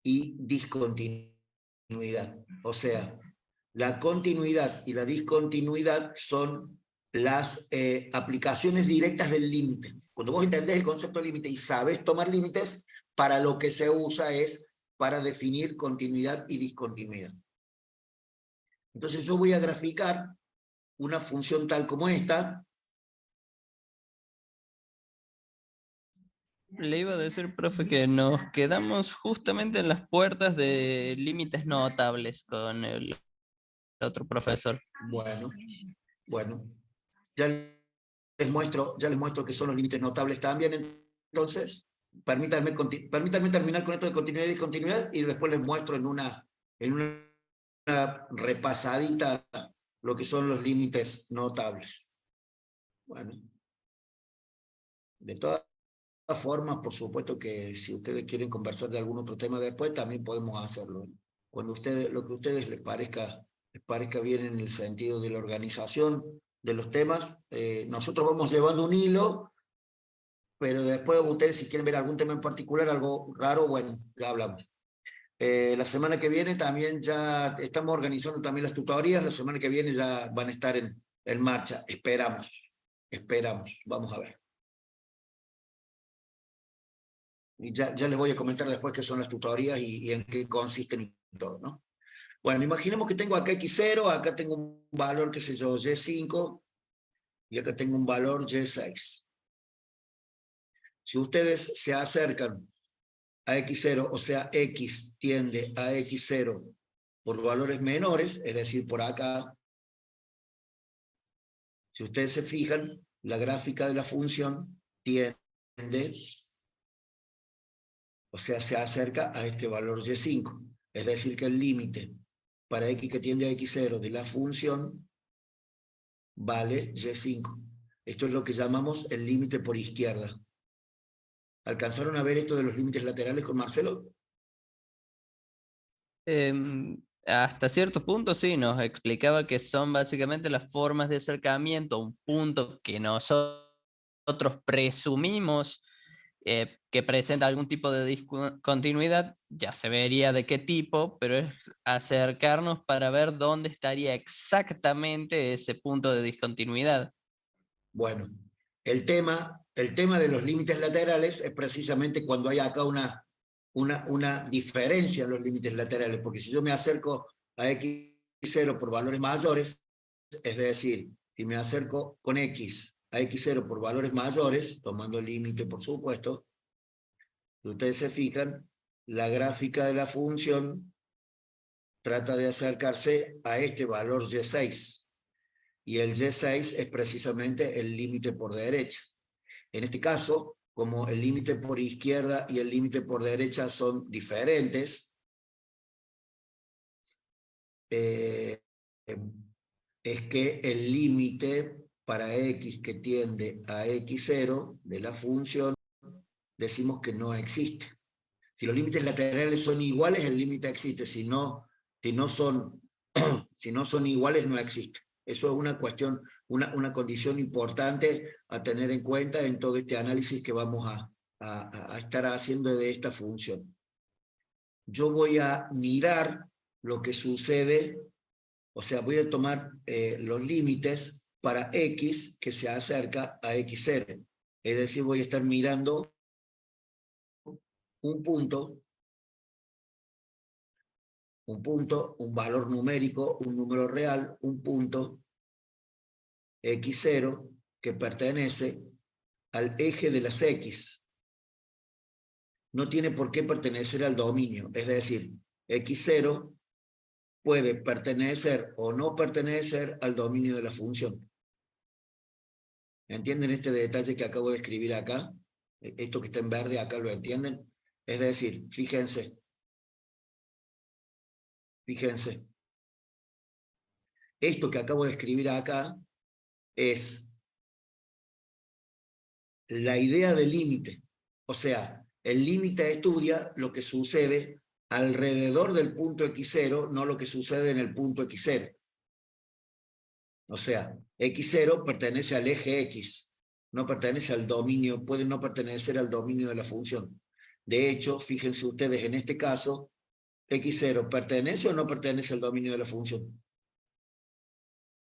y discontinuidad. O sea, la continuidad y la discontinuidad son las aplicaciones directas del límite. Cuando vos entendés el concepto de límite y sabés tomar límites, para lo que se usa es para definir continuidad y discontinuidad. Entonces yo voy a graficar una función tal como esta. Le iba a decir, profe, que nos quedamos justamente en las puertas de límites notables con el otro profesor. Bueno, ya les muestro que son los límites notables también. Entonces, permítanme terminar con esto de continuidad y discontinuidad y después les muestro en una repasadita lo que son los límites notables. Bueno, de todas formas, por supuesto que si ustedes quieren conversar de algún otro tema después, también podemos hacerlo. Cuando lo que a ustedes les parezca bien en el sentido de la organización de los temas, nosotros vamos llevando un hilo, pero después ustedes si quieren ver algún tema en particular, algo raro, bueno, ya hablamos. La semana que viene también ya estamos organizando también las tutorías, la semana que viene ya van a estar en marcha, esperamos, vamos a ver. Y ya les voy a comentar después qué son las tutorías y en qué consisten y todo, ¿no? Bueno, imaginemos que tengo acá X0, acá tengo un valor, qué sé yo, Y5, y acá tengo un valor Y6. Si ustedes se acercan a X0, o sea, X tiende a X0 por valores menores, es decir, por acá, si ustedes se fijan, la gráfica de la función tiende, o sea, se acerca a este valor Y5. Es decir, que el límite para X que tiende a X0 de la función vale Y5. Esto es lo que llamamos el límite por izquierda. ¿Alcanzaron a ver esto de los límites laterales con Marcelo? Hasta cierto punto sí, nos explicaba que son básicamente las formas de acercamiento a un punto que nosotros presumimos que presenta algún tipo de discontinuidad, ya se vería de qué tipo, pero es acercarnos para ver dónde estaría exactamente ese punto de discontinuidad. Bueno, el tema de los límites laterales es precisamente cuando hay acá una diferencia en los límites laterales, porque si yo me acerco a X0 por valores mayores, es decir, si me acerco con X a X0 por valores mayores, tomando el límite por supuesto, si ustedes se fijan, la gráfica de la función trata de acercarse a este valor Y6, y el Y6 es precisamente el límite por derecha. En este caso, como el límite por izquierda y el límite por derecha son diferentes, es que el límite para X que tiende a X0 de la función, decimos que no existe. Si los límites laterales son iguales, el límite existe. Si no son iguales, no existe. Eso es una cuestión, una condición importante a tener en cuenta en todo este análisis que vamos a estar haciendo de esta función. Yo voy a mirar lo que sucede, o sea, voy a tomar los límites para X que se acerca a X0. Es decir, voy a estar mirando un punto, un valor numérico, un número real, un punto X0 que pertenece al eje de las X. No tiene por qué pertenecer al dominio, es decir, X0 puede pertenecer o no pertenecer al dominio de la función. ¿Entienden este detalle que acabo de escribir acá? Esto que está en verde acá, ¿lo entienden? Es decir, fíjense, esto que acabo de escribir acá es la idea del límite. O sea, el límite estudia lo que sucede alrededor del punto X0, no lo que sucede en el punto X0. O sea, X0 pertenece al eje X, no pertenece al dominio, puede no pertenecer al dominio de la función. De hecho, fíjense ustedes en este caso, x0 ¿pertenece o no pertenece al dominio de la función?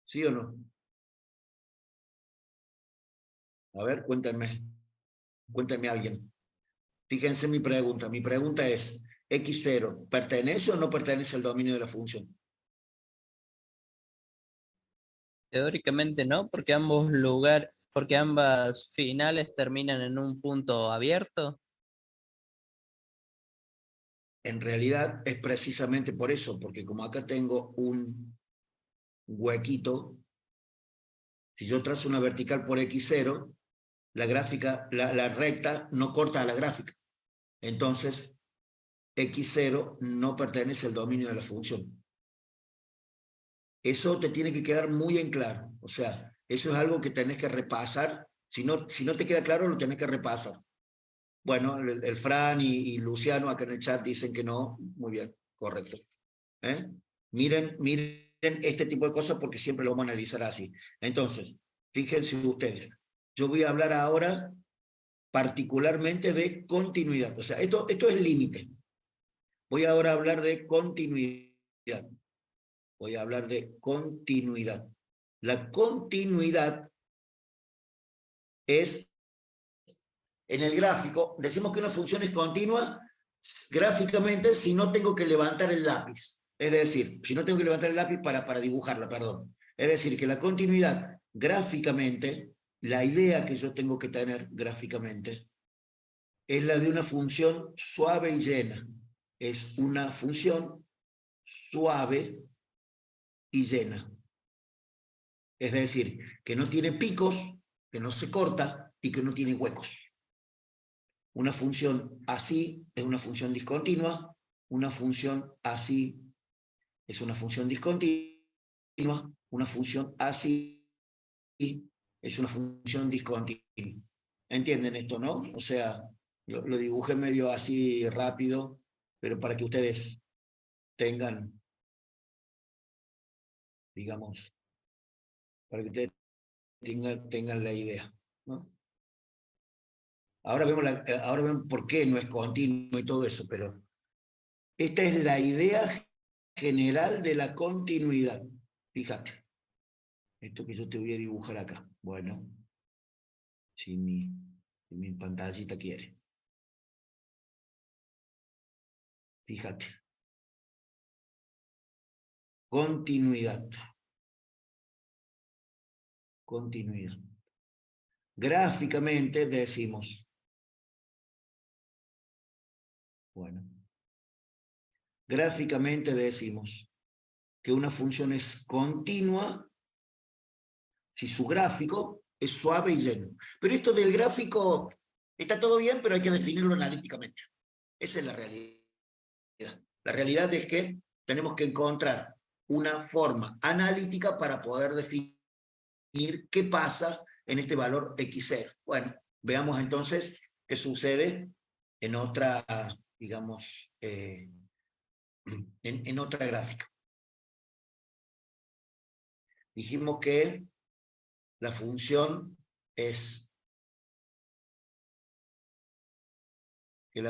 ¿Sí o no? A ver, cuéntenme alguien. Fíjense mi pregunta. Mi pregunta es, x0 ¿pertenece o no pertenece al dominio de la función? Teóricamente no, porque ambas finales terminan en un punto abierto. En realidad es precisamente por eso, porque como acá tengo un huequito, si yo trazo una vertical por x0, la gráfica, la recta no corta a la gráfica. Entonces, x0 no pertenece al dominio de la función. Eso te tiene que quedar muy en claro. O sea, eso es algo que tenés que repasar. Si no te queda claro, lo tenés que repasar. Bueno, el Fran y Luciano acá en el chat dicen que no. Muy bien, correcto. Miren este tipo de cosas porque siempre lo vamos a analizar así. Entonces, fíjense ustedes. Yo voy a hablar ahora particularmente de continuidad. O sea, esto es límite. Voy ahora a hablar de continuidad. Voy a hablar de continuidad. La continuidad es, en el gráfico, decimos que una función es continua gráficamente si no tengo que levantar el lápiz. Es decir, si no tengo que levantar el lápiz para dibujarla, perdón. Es decir, que la continuidad gráficamente, la idea que yo tengo que tener gráficamente, es la de una función suave y llena. Es una función suave y llena. Es decir, que no tiene picos, que no se corta y que no tiene huecos. Una función así es una función discontinua, una función así es una función discontinua, una función así es una función discontinua. ¿Entienden esto, no? O sea, lo dibujé medio así rápido, pero para que ustedes tengan, digamos, para que ustedes tengan la idea, ¿no? Ahora vemos por qué no es continuo y todo eso, pero esta es la idea general de la continuidad. Fíjate, esto que yo te voy a dibujar acá. Bueno, si mi pantallita quiere. Fíjate. Continuidad. Continuidad. Gráficamente decimos, bueno, gráficamente decimos que una función es continua si su gráfico es suave y lleno. Pero esto del gráfico está todo bien, pero hay que definirlo analíticamente. Esa es la realidad. La realidad es que tenemos que encontrar una forma analítica para poder definir qué pasa en este valor x0. Bueno, veamos entonces qué sucede en otra, digamos, en otra gráfica. Dijimos que la función es que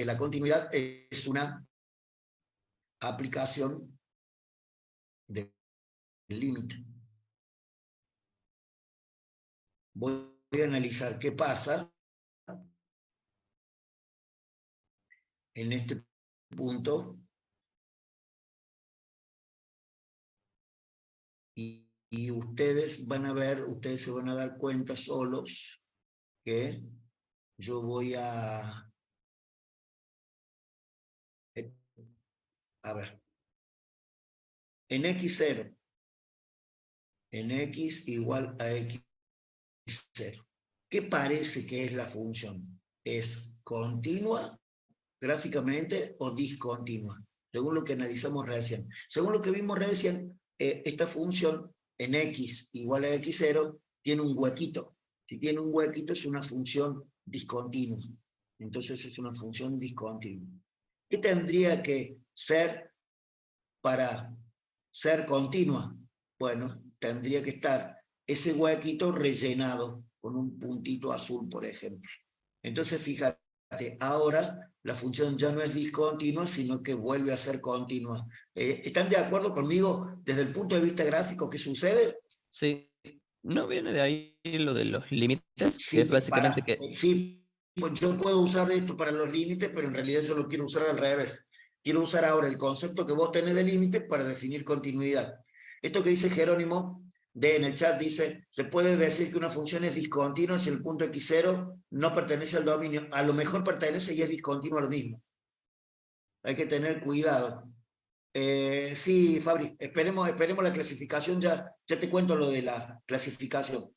la continuidad es una aplicación del límite. Voy a analizar qué pasa en este punto y ustedes van a ver, ustedes se van a dar cuenta solos que yo voy a ver, en x0, en x igual a x0. ¿Qué parece que es la función? ¿Es continua gráficamente o discontinua? Según lo que analizamos recién. Según lo que vimos recién, esta función en x igual a x0 tiene un huequito. Si tiene un huequito es una función discontinua. Entonces es una función discontinua. ¿Qué tendría que ser para ser continua? Bueno, tendría que estar ese huequito rellenado con un puntito azul, por ejemplo. Entonces, fíjate, ahora la función ya no es discontinua, sino que vuelve a ser continua. ¿Están de acuerdo conmigo desde el punto de vista gráfico qué sucede? Sí, ¿no viene de ahí lo de los límites? Que Sí, es básicamente para, que, sí, pues yo puedo usar esto para los límites, pero en realidad yo lo quiero usar al revés. Quiero usar ahora el concepto que vos tenés de límite para definir continuidad. Esto que dice Jerónimo D en el chat dice, se puede decir que una función es discontinua si el punto x0 no pertenece al dominio. A lo mejor pertenece y es discontinuo lo mismo. Hay que tener cuidado. Sí, Fabri, esperemos la clasificación, ya te cuento lo de la clasificación.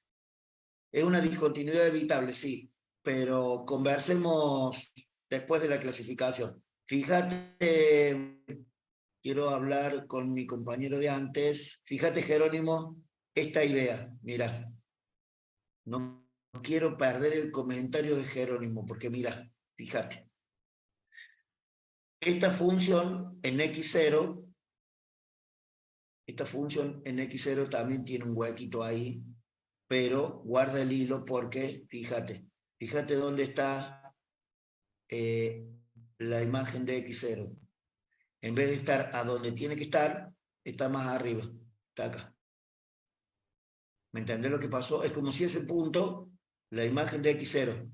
Es una discontinuidad evitable, sí, pero conversemos después de la clasificación. Fíjate, quiero hablar con mi compañero de antes. Fíjate, Jerónimo, esta idea. Mira, no quiero perder el comentario de Jerónimo, porque mira, fíjate. Esta función en x0, esta función en x0 también tiene un huequito ahí, pero guarda el hilo porque, fíjate dónde está la imagen de x0. En vez de estar a donde tiene que estar, está más arriba, está acá. ¿Me entendés lo que pasó? Es como si ese punto, la imagen de x0,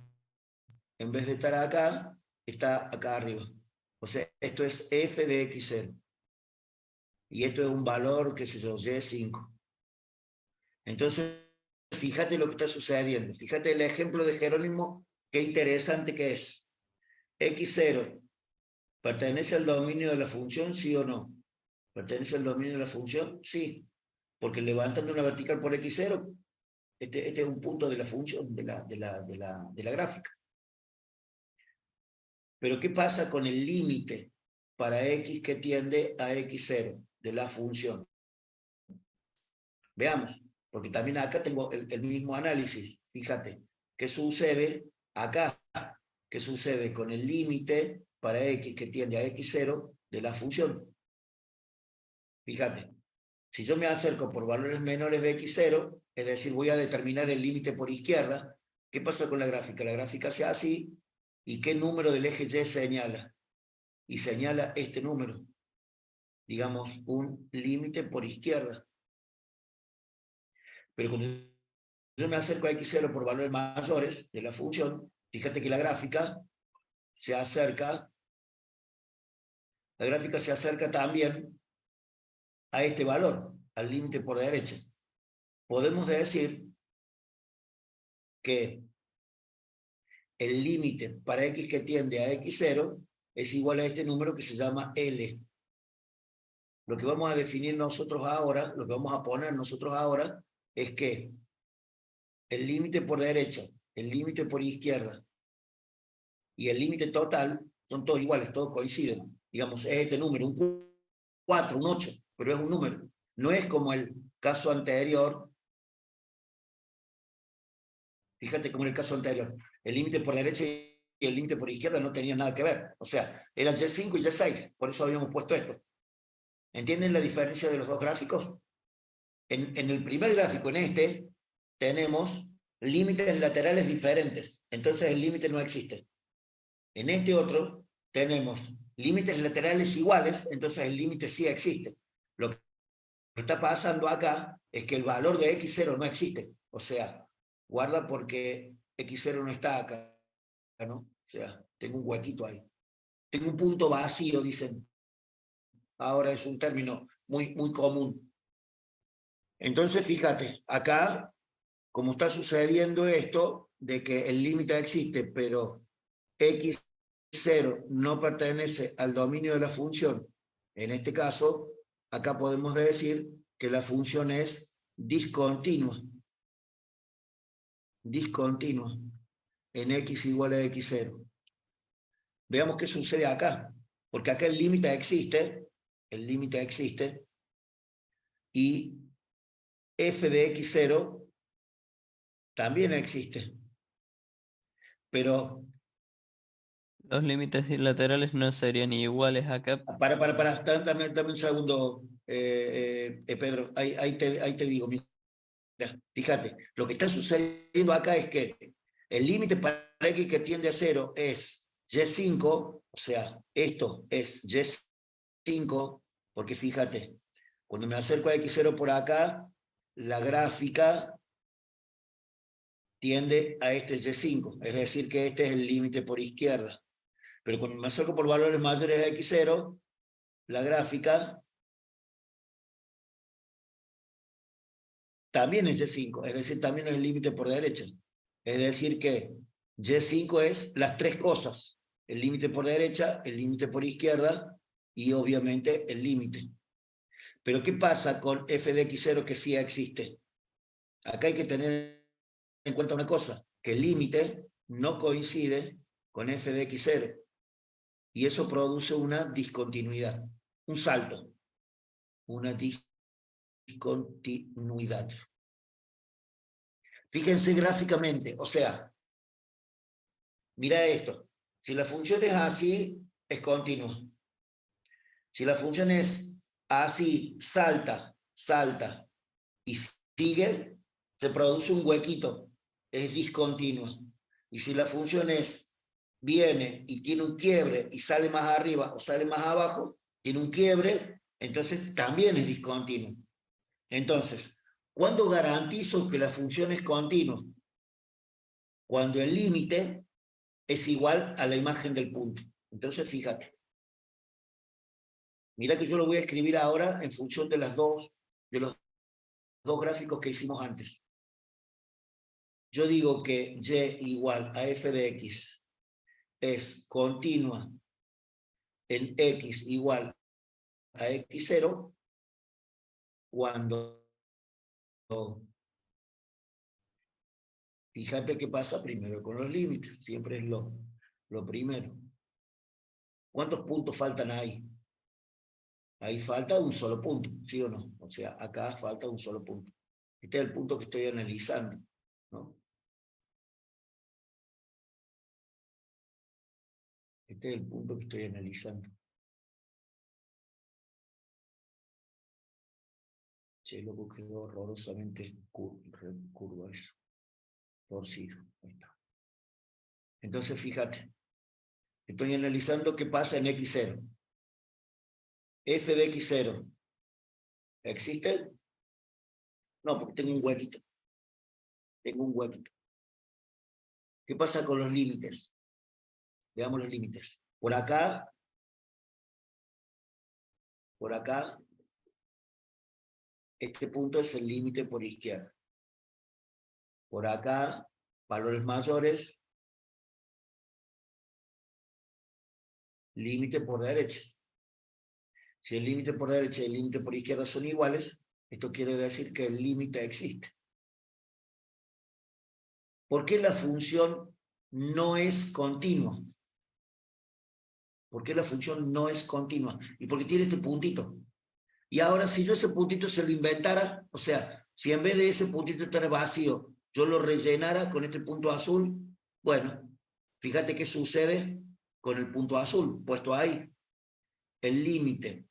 en vez de estar acá, está acá arriba. O sea, esto es f de x0. Y esto es un valor, qué sé yo, y5. Entonces, fíjate lo que está sucediendo. Fíjate el ejemplo de Jerónimo, qué interesante que es. x0 ¿pertenece al dominio de la función, sí o no? ¿Pertenece al dominio de la función? Sí, porque levantando una vertical por x0, este es un punto de la función, de la gráfica. Pero ¿qué pasa con el límite para x que tiende a x0 de la función? Veamos, porque también acá tengo el mismo análisis. Fíjate, ¿qué sucede acá? ¿Qué sucede con el límite para x que tiende a x0 de la función? Fíjate, si yo me acerco por valores menores de x0, es decir, voy a determinar el límite por izquierda, ¿qué pasa con la gráfica? La gráfica se hace así, ¿y qué número del eje Y señala? Y señala este número, digamos, un límite por izquierda. Pero cuando yo me acerco a x0 por valores mayores de la función, fíjate que la gráfica se acerca también a este valor, al límite por derecha. Podemos decir que el límite para x que tiende a x0 es igual a este número que se llama L. Lo que vamos a definir nosotros ahora, lo que vamos a poner nosotros ahora, es que el límite por derecha, el límite por izquierda y el límite total son todos iguales, todos coinciden. Digamos, es este número, un 4, un 8, pero es un número. No es como el caso anterior. Fíjate como en el caso anterior, el límite por derecha y el límite por izquierda no tenían nada que ver. O sea, eran Y5 y Y6, por eso habíamos puesto esto. ¿Entienden la diferencia de los dos gráficos? En el primer gráfico, en este, tenemos límites laterales diferentes. Entonces el límite no existe. En este otro, tenemos límites laterales iguales, entonces el límite sí existe. Lo que está pasando acá es que el valor de x0 no existe. O sea, guarda porque x0 no está acá, ¿no? O sea, tengo un huequito ahí. Tengo un punto vacío, dicen. Ahora es un término muy, muy común. Entonces, fíjate, acá, como está sucediendo esto, de que el límite existe, pero x0 no pertenece al dominio de la función, en este caso, acá podemos decir que la función es discontinua. Discontinua en x igual a x0. Veamos qué sucede acá, porque acá el límite existe y f de x0 también existe. Pero, los límites laterales no serían iguales acá. dame un segundo, Pedro, ahí te digo, mira, fíjate, lo que está sucediendo acá es que el límite para X que tiende a 0 es Y5, o sea, esto es Y5, porque fíjate, cuando me acerco a X0 por acá, la gráfica tiende a este Y5, es decir que este es el límite por izquierda. Pero cuando me acerco por valores mayores a X0, la gráfica también es Y5, es decir, también es el límite por derecha. Es decir que Y5 es las tres cosas, el límite por derecha, el límite por izquierda y obviamente el límite. Pero ¿qué pasa con f de x0 que sí existe? Acá hay que tener en cuenta una cosa, que el límite no coincide con f de x0 y eso produce una discontinuidad, un salto, una discontinuidad. Fíjense gráficamente, o sea, mira esto, si la función es así, es continua. Si la función es así, salta, salta y sigue, se produce un huequito, es discontinua. Y si la función viene y tiene un quiebre y sale más arriba o sale más abajo, tiene un quiebre, entonces también es discontinua. Entonces, ¿cuándo garantizo que la función es continua? Cuando el límite es igual a la imagen del punto. Entonces, fíjate. Mira que yo lo voy a escribir ahora en función de los dos gráficos que hicimos antes. Yo digo que y igual a f de x es continua en x igual a x0 cuando, fíjate qué pasa primero con los límites, siempre es lo primero. ¿Cuántos puntos faltan ahí? Ahí falta un solo punto, ¿sí o no? O sea, acá falta un solo punto. Este es el punto que estoy analizando, ¿no? Este es el punto que estoy analizando. Che, loco, quedó horrorosamente curvo eso. Torcido. Ahí está. Entonces, fíjate. Estoy analizando qué pasa en x0. F de x0. ¿Existe? No, porque tengo un huequito. Tengo un huequito. ¿Qué pasa con los límites? Veamos los límites. Por acá, este punto es el límite por izquierda. Por acá, valores mayores, límite por derecha. Si el límite por derecha y el límite por izquierda son iguales, esto quiere decir que el límite existe. ¿Por qué la función no es continua? ¿Por qué la función no es continua? Y porque tiene este puntito. Y ahora, si yo ese puntito se lo inventara, o sea, si en vez de ese puntito estar vacío, yo lo rellenara con este punto azul, bueno, fíjate qué sucede con el punto azul puesto ahí. El límite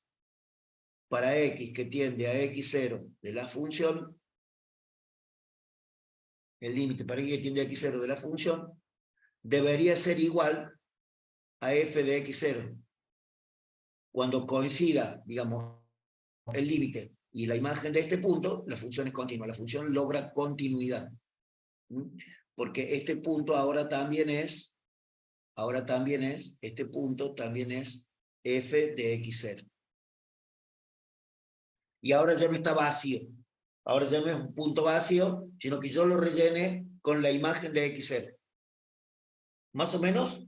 para x que tiende a x0 de la función, el límite para x que tiende a x0 de la función, debería ser igual a f de x0. Cuando coincida, digamos, el límite y la imagen de este punto, la función es continua, la función logra continuidad. Porque este punto ahora también es, este punto también es f de x0. Y ahora ya no está vacío. Ahora ya no es un punto vacío, sino que yo lo rellene con la imagen de x0. ¿Más o menos?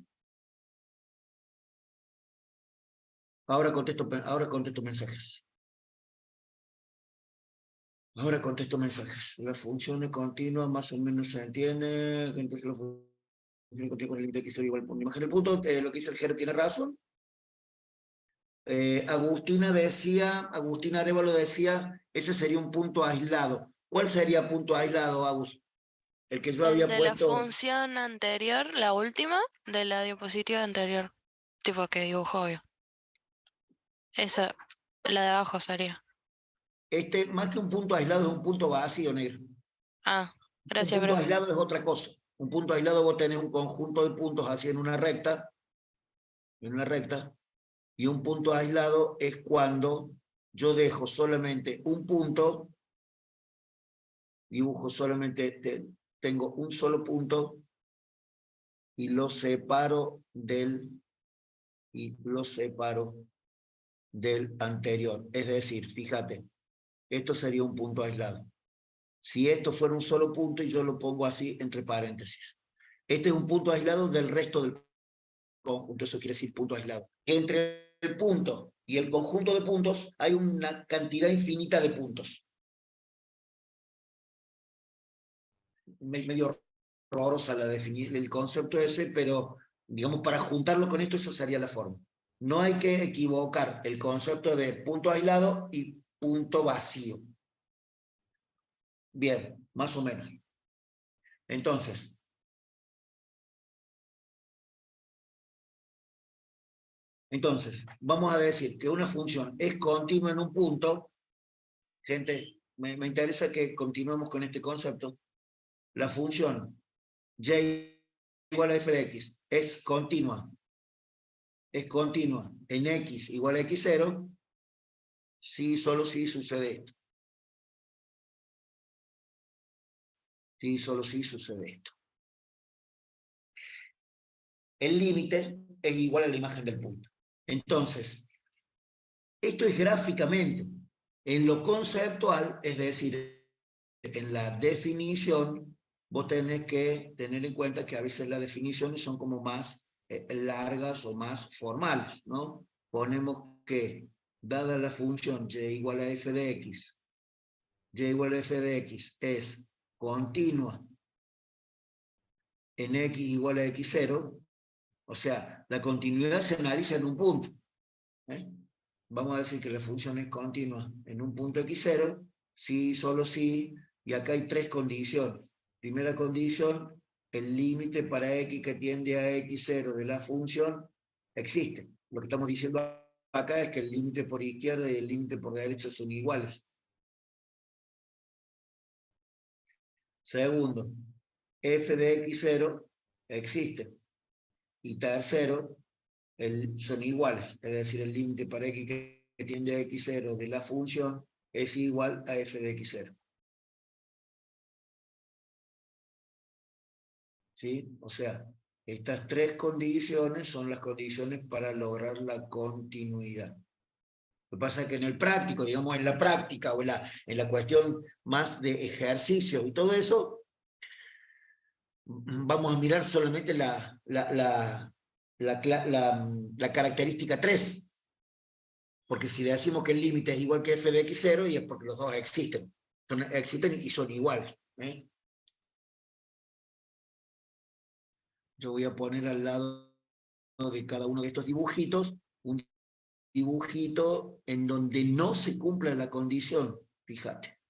Ahora contesto mensajes. Ahora contesto mensajes. La función es continua, más o menos se entiende. Entonces la función continua con el límite x0 igual por la imagen del punto. Lo que dice el Jero tiene razón. Agustina Arevalo decía, ese sería un punto aislado. ¿Cuál sería punto aislado, Agus? El que yo El había de la puesto. función anterior, la última, de la diapositiva anterior. Tipo que dibujo obvio. Esa, la de abajo sería. Más que un punto aislado, es un punto vacío, negro. Ah, Un gracias, punto profe. aislado es otra cosa. Un punto aislado vos tenés un conjunto de puntos así en una recta, y un punto aislado es cuando yo dejo solamente un punto, dibujo solamente, tengo un solo punto y lo separo del anterior. Es decir, fíjate, esto sería un punto aislado. Si esto fuera un solo punto y yo lo pongo así entre paréntesis. Este es un punto aislado del resto del conjunto, eso quiere decir punto aislado. Entre el punto y el conjunto de puntos hay una cantidad infinita de puntos. Medio horrorosa el concepto ese, pero digamos para juntarlo con esto, esa sería la forma. No hay que equivocar el concepto de punto aislado y punto vacío. Bien, más o menos. Entonces, vamos a decir que una función es continua en un punto. Gente, me interesa que continuemos con este concepto. La función y igual a f de x es continua en x igual a x0, si solo si sucede esto. Si solo si sucede esto. El límite es igual a la imagen del punto. Entonces, esto es gráficamente. En lo conceptual, es decir, en la definición, vos tenés que tener en cuenta que a veces las definiciones son como más largas o más formales, ¿no? Ponemos que, dada la función y igual a f de x, y igual a f de x es continua en x igual a x0, o sea, la continuidad se analiza en un punto. Vamos a decir que la función es continua en un punto x0, si, solo si, y acá hay tres condiciones. Primera condición, el límite para x que tiende a x0 de la función existe. Lo que estamos diciendo acá es que el límite por izquierda y el límite por derecha son iguales. Segundo, f de x0 existe. Y tercero, son iguales, es decir, el límite para x que tiende a x0 de la función es igual a f de x0. ¿Sí? O sea, estas tres condiciones son las condiciones para lograr la continuidad. Lo que pasa es que en el práctico, digamos en la práctica o en la cuestión más de ejercicio y todo eso, vamos a mirar solamente la característica 3. Porque si decimos que el límite es igual que f de x0, y es porque los dos existen. Existen y son iguales. Yo voy a poner al lado de cada uno de estos dibujitos un dibujito en donde no se cumpla la condición. Fíjate.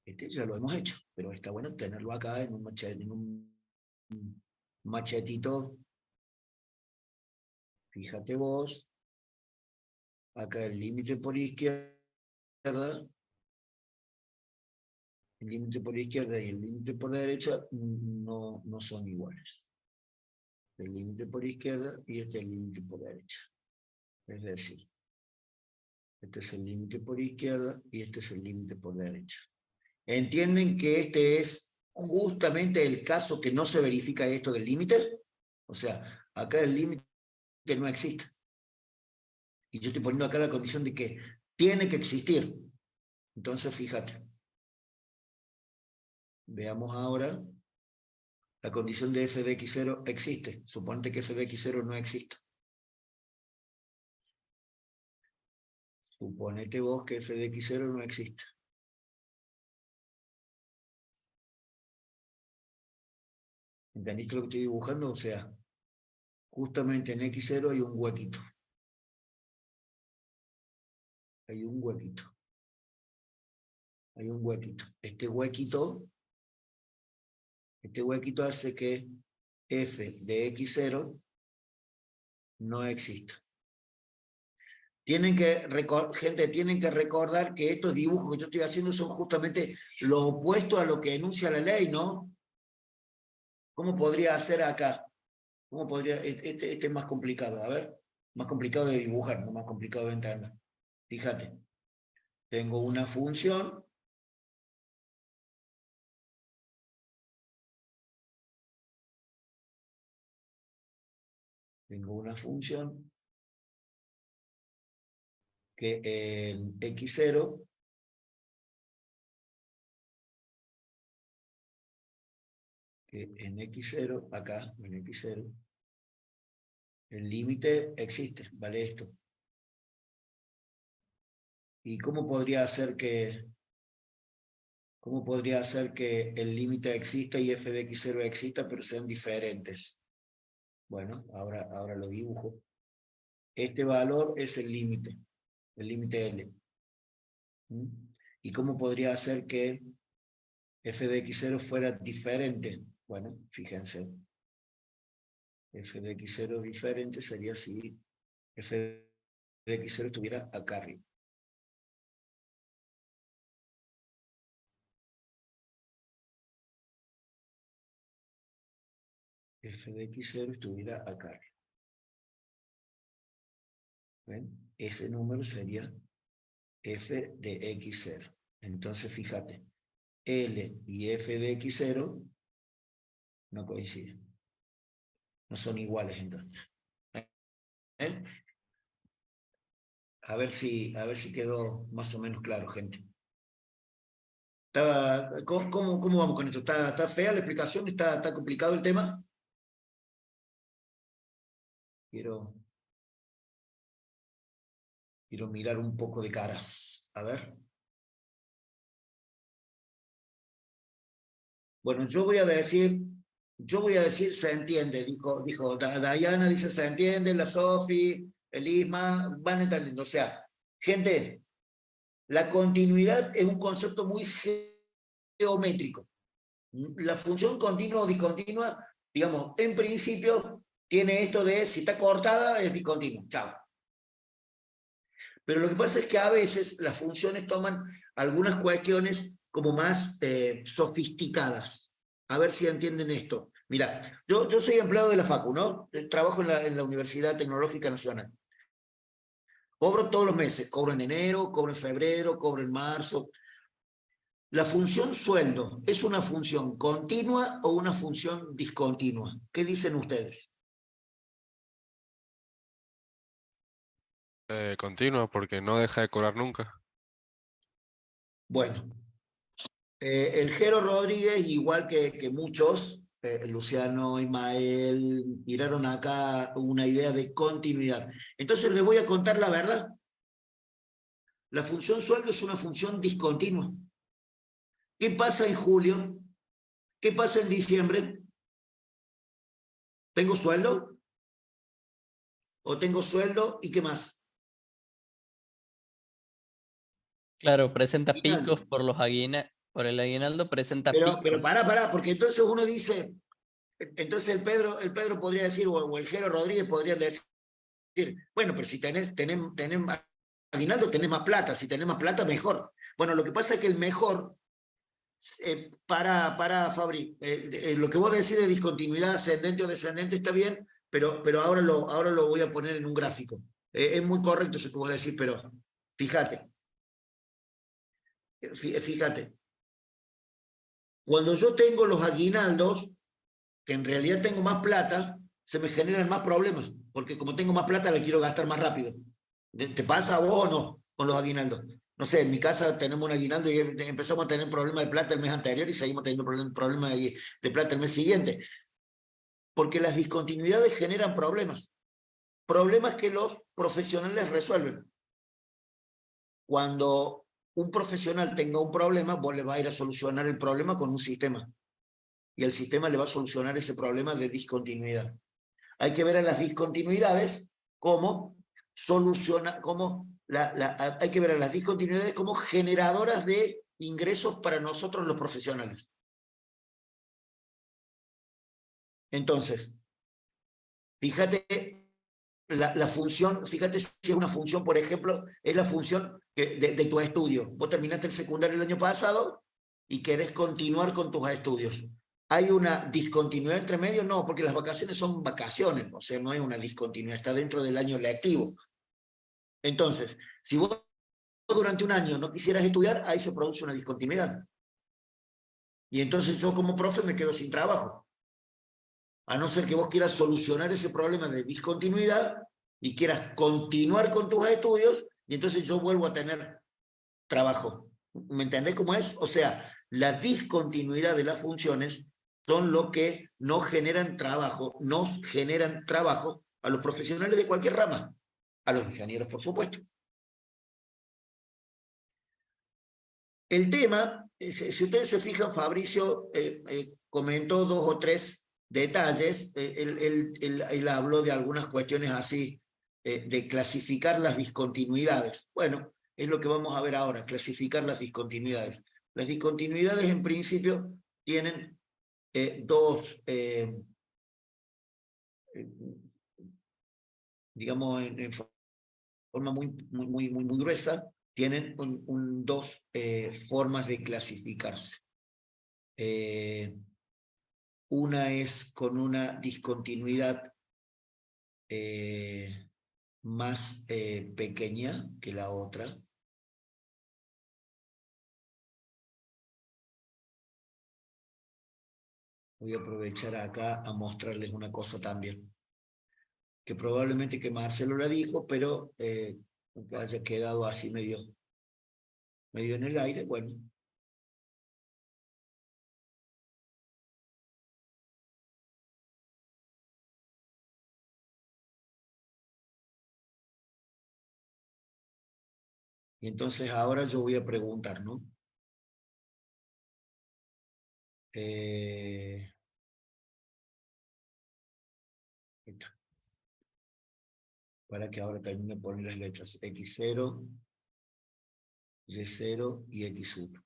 Este ya lo hemos hecho, pero está bueno tenerlo acá en un machetito. Fíjate vos. Acá el límite por izquierda. El límite por izquierda y el límite por derecha no son iguales. El límite por izquierda y este es el límite por derecha. Es decir, este es el límite por izquierda y este es el límite por derecha. ¿Entienden que este es justamente el caso que no se verifica esto del límite? O sea, acá el límite no existe. Y yo estoy poniendo acá la condición de que tiene que existir. Entonces, fíjate. Veamos ahora. La condición de f de x0 existe. Suponte que f de x0 no existe. Suponete vos que f de x0 no existe. ¿Entendiste lo que estoy dibujando? O sea, justamente en x0 hay un huequito. Hay un huequito. Hay un huequito. Este huequito hace que f de x0 no exista. Gente, tienen que recordar que estos dibujos que yo estoy haciendo son justamente lo opuesto a lo que enuncia la ley, ¿no? ¿Cómo podría hacer acá? ¿Cómo podría? Este es más complicado, a ver. Más complicado de dibujar, no más complicado de entender. Fíjate. Tengo una función. Tengo una función que en x0 acá, en x0, el límite existe, ¿vale esto? ¿Y cómo podría hacer que el límite exista y f de x0 exista, pero sean diferentes? Bueno, ahora lo dibujo. Este valor es el límite L. ¿Mm? ¿Y cómo podría hacer que f de x0 fuera diferente? Bueno, fíjense. F de x0 diferente sería si f de x0 estuviera acá arriba. F de x0 estuviera acá arriba. ¿Ven? Ese número sería f de x0. Entonces, fíjate, L y f de x0 no coinciden. No son iguales entonces. ¿Eh? A ver si quedó más o menos claro, gente. ¿Cómo vamos con esto? ¿Está fea la explicación? ¿Está complicado el tema? Quiero mirar un poco de caras. A ver. Bueno, yo voy a decir, se entiende, dijo Dayana, dice se entiende, la Sofi, el Isma, van entendiendo. O sea, gente, la continuidad es un concepto muy geométrico. La función continua o discontinua, digamos, en principio tiene esto de si está cortada es discontinua. Chao. Pero lo que pasa es que a veces las funciones toman algunas cuestiones como más sofisticadas. A ver si entienden esto. Mira, yo soy empleado de la Facu, ¿no? Trabajo en la Universidad Tecnológica Nacional. Cobro todos los meses. Cobro en enero, cobro en febrero, cobro en marzo. ¿La función sueldo es una función continua o una función discontinua? ¿Qué dicen ustedes? Continua, porque no deja de cobrar nunca. Bueno, el Jero Rodríguez, igual que muchos, Luciano, Ismael, tiraron acá una idea de continuidad. Entonces les voy a contar la verdad. La función sueldo es una función discontinua. ¿Qué pasa en julio? ¿Qué pasa en diciembre? ¿Tengo sueldo? ¿O tengo sueldo y qué más? Claro, presenta Aguinaldo. picos por el aguinaldo presenta Pero picos. pará, porque entonces uno dice, entonces el Pedro podría decir, o el Jero Rodríguez podrían decir, bueno, pero si tenés aguinaldo, tenés más plata, si tenés más plata, mejor. Bueno, lo que pasa es que el mejor, para Fabri, lo que vos decís de discontinuidad ascendente o descendente está bien, pero ahora lo voy a poner en un gráfico. Es muy correcto eso que vos decís, pero fíjate. Cuando yo tengo los aguinaldos, que en realidad tengo más plata, se me generan más problemas, porque como tengo más plata la quiero gastar más rápido. ¿Te pasa a vos o no con los aguinaldos? No sé, en mi casa tenemos un aguinaldo y empezamos a tener problemas de plata el mes anterior y seguimos teniendo problemas de plata el mes siguiente. Porque las discontinuidades generan problemas. Problemas que los profesionales resuelven. Cuando un profesional tenga un problema, vos le vas a ir a solucionar el problema con un sistema. Y el sistema le va a solucionar ese problema de discontinuidad. Hay que ver a las discontinuidades como hay que ver a las discontinuidades como generadoras de ingresos para nosotros los profesionales. Entonces, fíjate la función, fíjate si es una función, por ejemplo, es la función de tu estudio. Vos terminaste el secundario el año pasado y querés continuar con tus estudios. ¿Hay una discontinuidad entre medio? No, porque las vacaciones son vacaciones, o sea, no hay una discontinuidad, está dentro del año lectivo. Entonces, si vos durante un año no quisieras estudiar, ahí se produce una discontinuidad. Y entonces yo como profe me quedo sin trabajo. A no ser que vos quieras solucionar ese problema de discontinuidad y quieras continuar con tus estudios, y entonces yo vuelvo a tener trabajo. ¿Me entendés cómo es? O sea, la discontinuidad de las funciones son lo que nos generan trabajo a los profesionales de cualquier rama, a los ingenieros, por supuesto. El tema, si ustedes se fijan, Fabricio comentó 2 o 3 detalles. Él habló de algunas cuestiones así, de clasificar las discontinuidades. Bueno, es lo que vamos a ver ahora, clasificar las discontinuidades. Las discontinuidades, en principio, tienen dos, digamos, en forma muy gruesa, tienen dos formas de clasificarse. Una es con una discontinuidad más pequeña que la otra. Voy a aprovechar acá a mostrarles una cosa también, que probablemente que Marcelo la dijo, pero haya quedado así medio en el aire. Bueno, y entonces ahora yo voy a preguntar, ¿no? Para que ahora termine de poner las letras X0, Y0 y X1.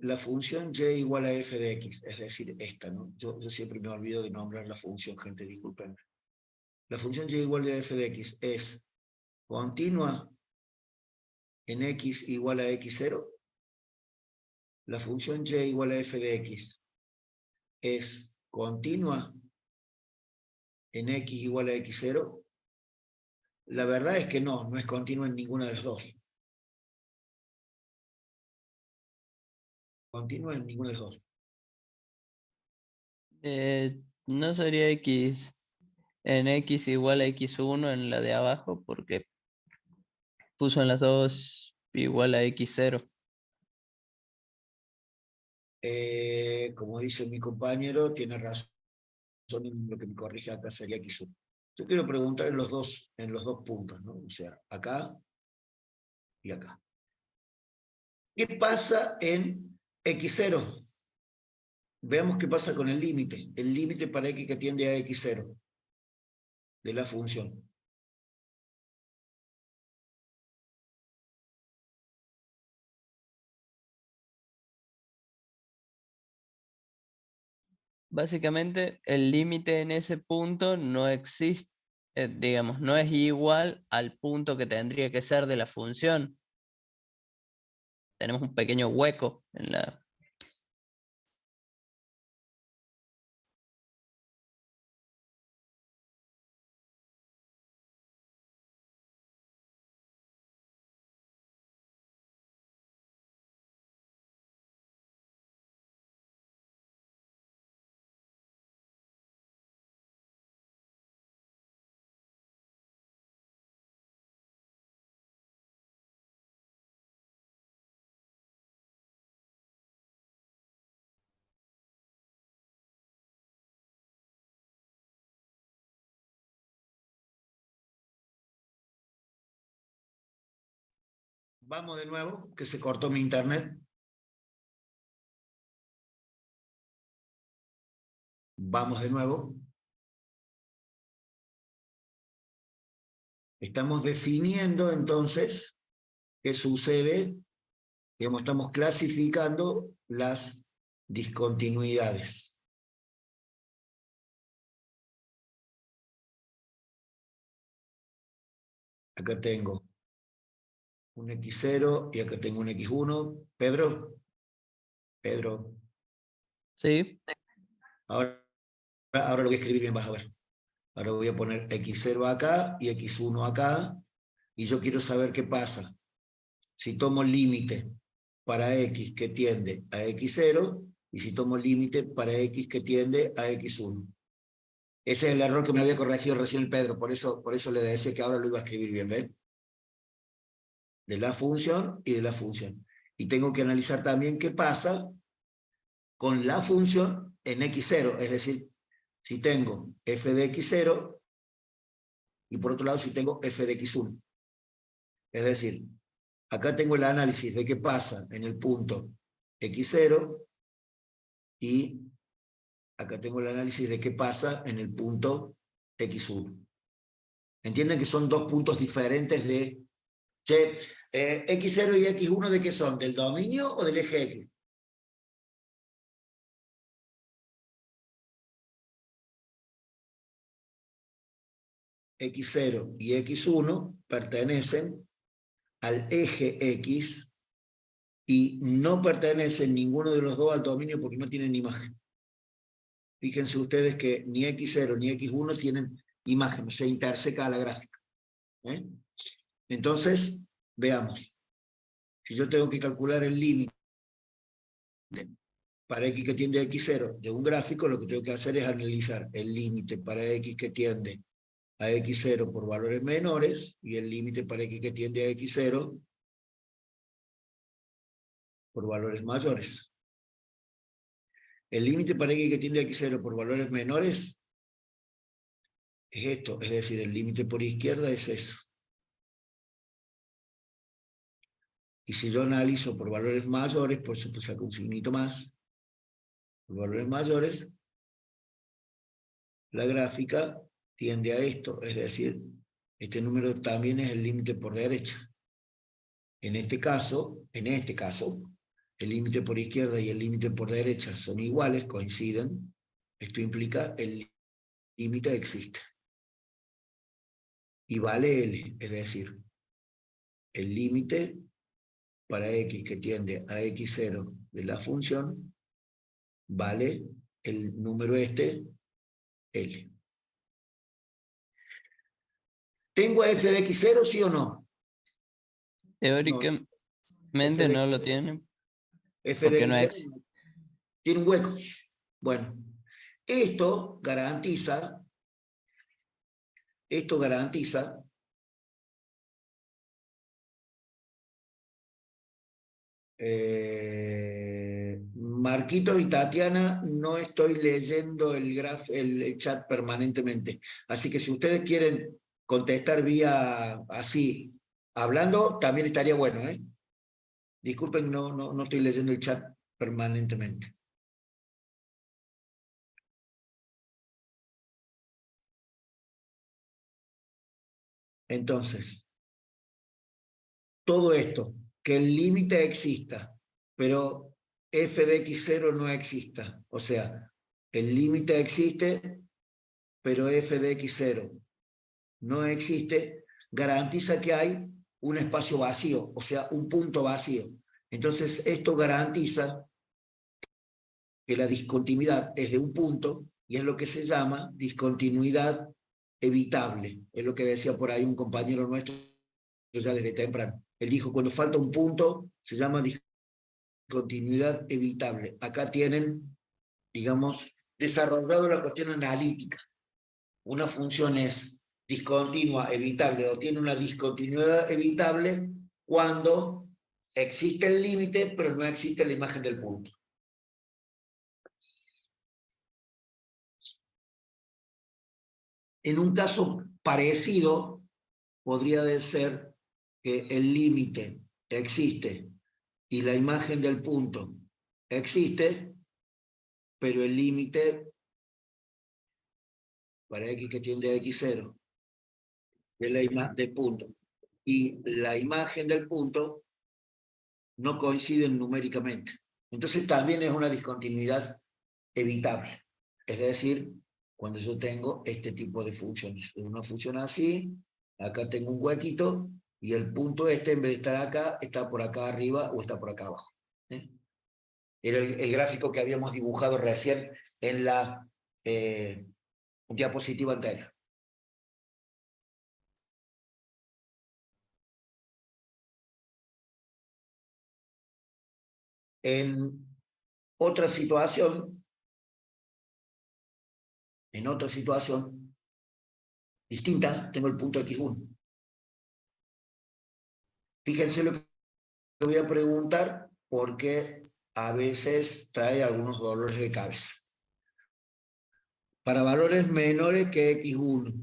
La función y igual a f de x, es decir, esta, ¿no? Yo siempre me olvido de nombrar la función, gente, disculpen. La función y igual a f de x es continua en x igual a x0. La función y igual a f de x es continua en x igual a x0. La verdad es que no es continua en ninguna de las dos. Continua en ninguna de las dos. No sería x en x igual a x1 en la de abajo, porque puso en las dos igual a x0. Como dice mi compañero, tiene razón en lo que me corrige acá, sería x1. Yo quiero preguntar en los dos puntos, ¿no? O sea, acá y acá. ¿Qué pasa en x0? Veamos qué pasa con el límite. El límite para x que tiende a x0 de la función. Básicamente, el límite en ese punto no existe, digamos, no es igual al punto que tendría que ser de la función. Tenemos un pequeño hueco en la... Vamos de nuevo, que se cortó mi internet. Vamos de nuevo. Estamos definiendo entonces qué sucede. Digamos, estamos clasificando las discontinuidades. Acá tengo un X0 y acá tengo un X1. Pedro. Sí, Ahora lo voy a escribir bien, vas a ver. Ahora voy a poner X0 acá y X1 acá. Y yo quiero saber qué pasa si tomo límite para X que tiende a X0 y si tomo límite para X que tiende a X1. Ese es el error que me había corregido recién el Pedro, por eso le decía que ahora lo iba a escribir bien, ¿ven? De la función y de la función. Y tengo que analizar también qué pasa con la función en X0, es decir, si tengo f de X0 y por otro lado si tengo f de X1. Es decir, acá tengo el análisis de qué pasa en el punto X0 y acá tengo el análisis de qué pasa en el punto X1. ¿Entienden que son dos puntos diferentes de... Che, X0 y X1 ¿de qué son? ¿Del dominio o del eje X? X0 y X1 pertenecen al eje X y no pertenecen ninguno de los dos al dominio porque no tienen imagen. Fíjense ustedes que ni X0 ni X1 tienen imagen, se interseca la gráfica. Entonces, veamos. Si yo tengo que calcular el límite para X que tiende a X0 de un gráfico, lo que tengo que hacer es analizar el límite para X que tiende a X0 por valores menores y el límite para X que tiende a X0 por valores mayores. El límite para X que tiende a X0 por valores menores es esto, es decir, el límite por izquierda es eso. Y si yo analizo por valores mayores, por eso saco un signito más, por valores mayores, la gráfica tiende a esto, es decir, este número también es el límite por derecha. En este caso, el límite por izquierda y el límite por derecha son iguales, coinciden. Esto implica el límite existe. Y vale L, es decir, el límite para X que tiende a X0 de la función vale el número este, L. ¿Tengo a f de X0, sí o no? teóricamente F de no X0. lo tiene F de porque no X0 tiene un hueco. Bueno, esto garantiza Marquitos y Tatiana, no estoy leyendo el chat permanentemente. Así que si ustedes quieren contestar vía así, hablando, también estaría bueno, ¿eh? Disculpen, no estoy leyendo el chat permanentemente. Entonces, todo esto, que el límite exista, pero f de X0 no exista. O sea, el límite existe, pero f de X0 no existe, garantiza que hay un espacio vacío, o sea, un punto vacío. Entonces, esto garantiza que la discontinuidad es de un punto y es lo que se llama discontinuidad evitable. Es lo que decía por ahí un compañero nuestro ya desde temprano. Él dijo, cuando falta un punto, se llama discontinuidad evitable. Acá tienen, digamos, desarrollado la cuestión analítica. Una función es discontinua, evitable, o tiene una discontinuidad evitable cuando existe el límite, pero no existe la imagen del punto. En un caso parecido, podría ser que el límite existe y la imagen del punto existe, pero el límite para X que tiende a X0 de la imagen del punto y la imagen del punto no coinciden numéricamente. Entonces también es una discontinuidad evitable. Es decir, cuando yo tengo este tipo de funciones. Una función así, acá tengo un huequito Y el punto este, en vez de estar acá, está por acá arriba o está por acá abajo. Era el gráfico que habíamos dibujado recién en la diapositiva anterior. En otra situación distinta, tengo el punto X1. Fíjense lo que voy a preguntar porque a veces trae algunos dolores de cabeza. Para valores menores que X1,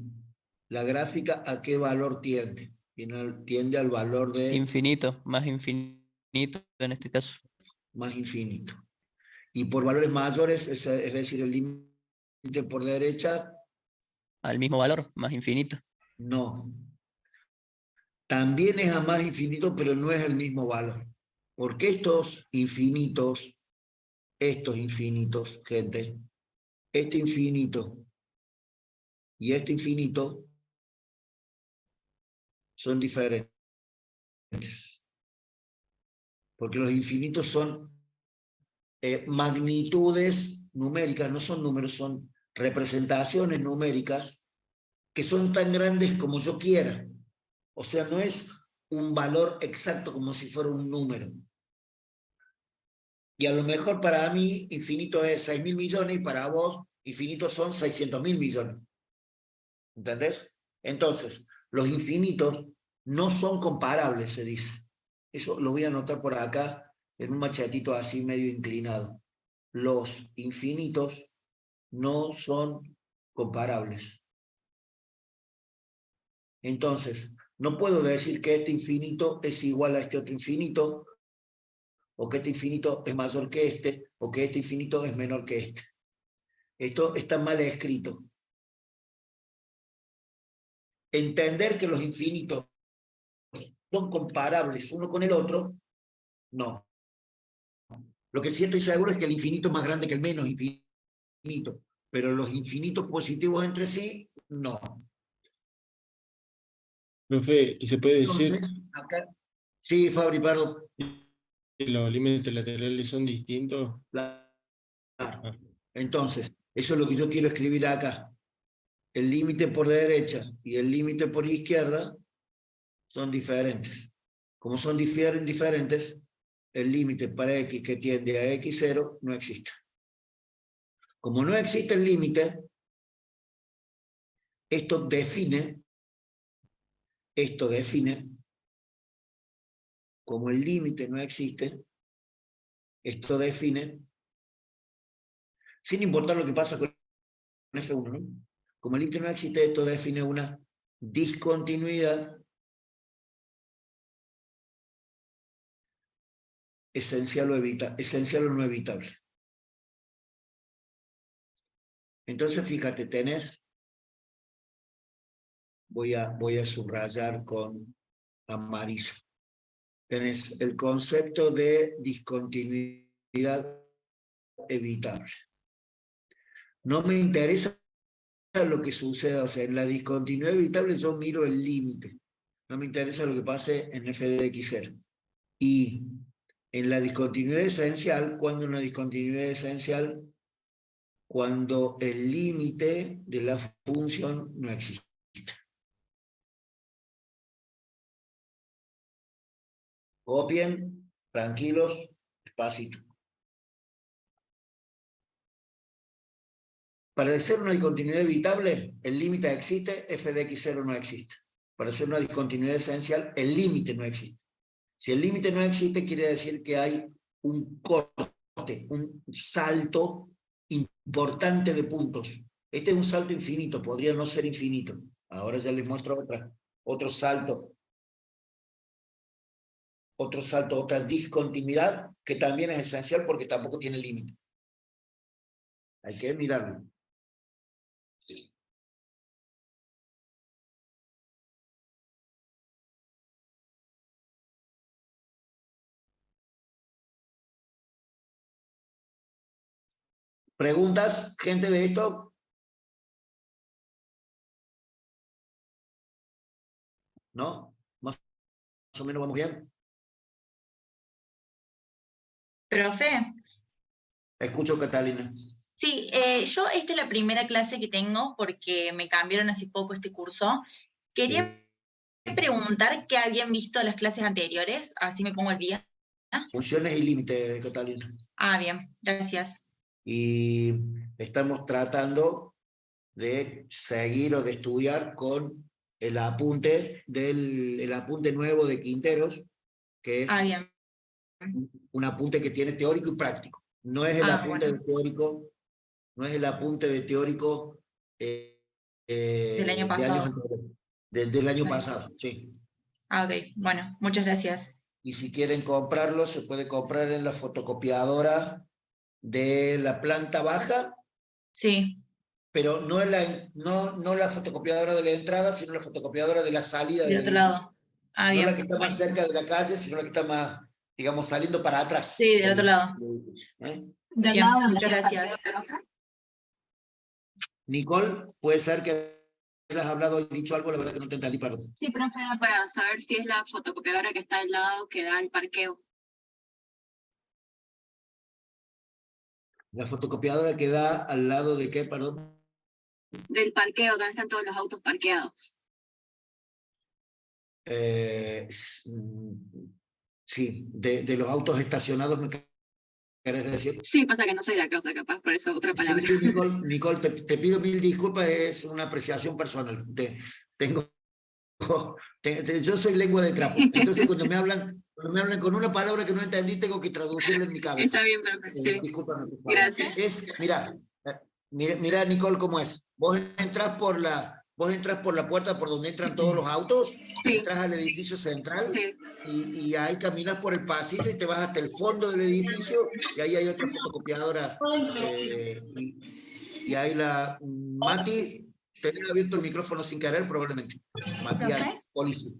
¿la gráfica a qué valor tiende? Tiende al valor de Infinito, más infinito en este caso. más infinito. Y por valores mayores, es decir, el límite por derecha, Al mismo valor, más infinito. no. También es a más infinito, pero no es el mismo valor. Porque estos infinitos, gente, este infinito y este infinito son diferentes. Porque los infinitos son magnitudes numéricas, no son números, son representaciones numéricas que son tan grandes como yo quiera. O sea, no es un valor exacto como si fuera un número. Y a lo mejor para mí infinito es 6.000 millones y para vos infinito son 600.000 millones. ¿Entendés? Entonces, los infinitos no son comparables, se dice. Eso lo voy a anotar por acá en un machetito así medio inclinado. Los infinitos no son comparables. Entonces, no puedo decir que este infinito es igual a este otro infinito, o que este infinito es mayor que este, o que este infinito es menor que este. Esto está mal escrito. Entender que los infinitos son comparables uno con el otro, no. Lo que sí estoy seguro es que el infinito es más grande que el menos infinito, pero los infinitos positivos entre sí, no. Profe, ¿y se puede decir Entonces, acá, sí, Fabri, perdón. que los límites laterales son distintos? Claro. Ah, Entonces, eso es lo que yo quiero escribir acá. El límite por derecha y el límite por izquierda son diferentes. Como son diferentes, el límite para X que tiende a X0 no existe. Como no existe el límite, esto define, como el límite no existe, esto define, sin importar lo que pasa con F1, ¿no? Como el límite no existe, esto define una discontinuidad esencial o no evitable. Entonces, fíjate, voy a subrayar con amarillo. Tenés el concepto de discontinuidad evitable. No me interesa lo que suceda, o sea, en la discontinuidad evitable yo miro el límite. No me interesa lo que pase en f de x0. Y en la discontinuidad esencial, ¿cuándo una discontinuidad esencial? Cuando el límite de la función no existe. Copien, tranquilos, despacito. Para ser una discontinuidad evitable, el límite existe, f de x0 no existe. Para ser una discontinuidad esencial, el límite no existe. Si el límite no existe, quiere decir que hay un corte, un salto importante de puntos. Este es un salto infinito, podría no ser infinito. Ahora ya les muestro otro salto, otra discontinuidad, que también es esencial porque tampoco tiene límite. Hay que mirarlo. ¿Preguntas, gente, de esto? ¿No? o menos vamos bien. Profe, Escucho, Catalina. sí, yo esta es la primera clase que tengo porque me cambiaron hace poco este curso. Quería preguntar qué habían visto las clases anteriores, así me pongo al día. Funciones y límites, Catalina. Ah, bien, gracias. Y estamos tratando de seguir o de estudiar con el apunte nuevo de Quinteros, que es Ah, bien. un apunte que tiene teórico y práctico. No es el apunte bueno. de teórico, no es el apunte de teórico Del año de pasado. años anteriores, del año Bien. pasado, sí. Ah, ok, bueno, muchas gracias. Y si quieren comprarlo, se puede comprar en la fotocopiadora de la planta baja, Sí, pero no la fotocopiadora de la entrada, sino la fotocopiadora de la salida del del otro edificio. lado. Ah, No bien. la que está más buenísimo. cerca de la calle, sino la que está más, digamos, saliendo para atrás. Sí, del otro lado. ¿Eh? Bien, muchas gracias. Nicole, puede ser que hayas hablado y dicho algo, la verdad que no te entendí, perdón. Sí, profe, era para saber si es la fotocopiadora que está al lado que da al parqueo. La fotocopiadora que da al lado de qué, perdón. Del parqueo, donde están todos los autos parqueados. Sí, de los autos estacionados, ¿me querés decir? Sí, pasa que no soy de acá, o sea, capaz por eso otra palabra. Sí, Nicole, te pido mil disculpas, es una apreciación personal. Yo soy lengua de trapo, entonces cuando me hablan con una palabra que no entendí, tengo que traducirla en mi cabeza. Está bien, profe, sí. Discúlpame, por favor. Gracias. Mira, Nicole, cómo es. Vos entras por la puerta por donde entran todos los autos, Sí. entras al edificio central, Sí. y ahí caminas por el pasillo y te vas hasta el fondo del edificio, y ahí hay otra fotocopiadora, y ahí Mati, tenía abierto el micrófono sin querer, probablemente. Matías Polici.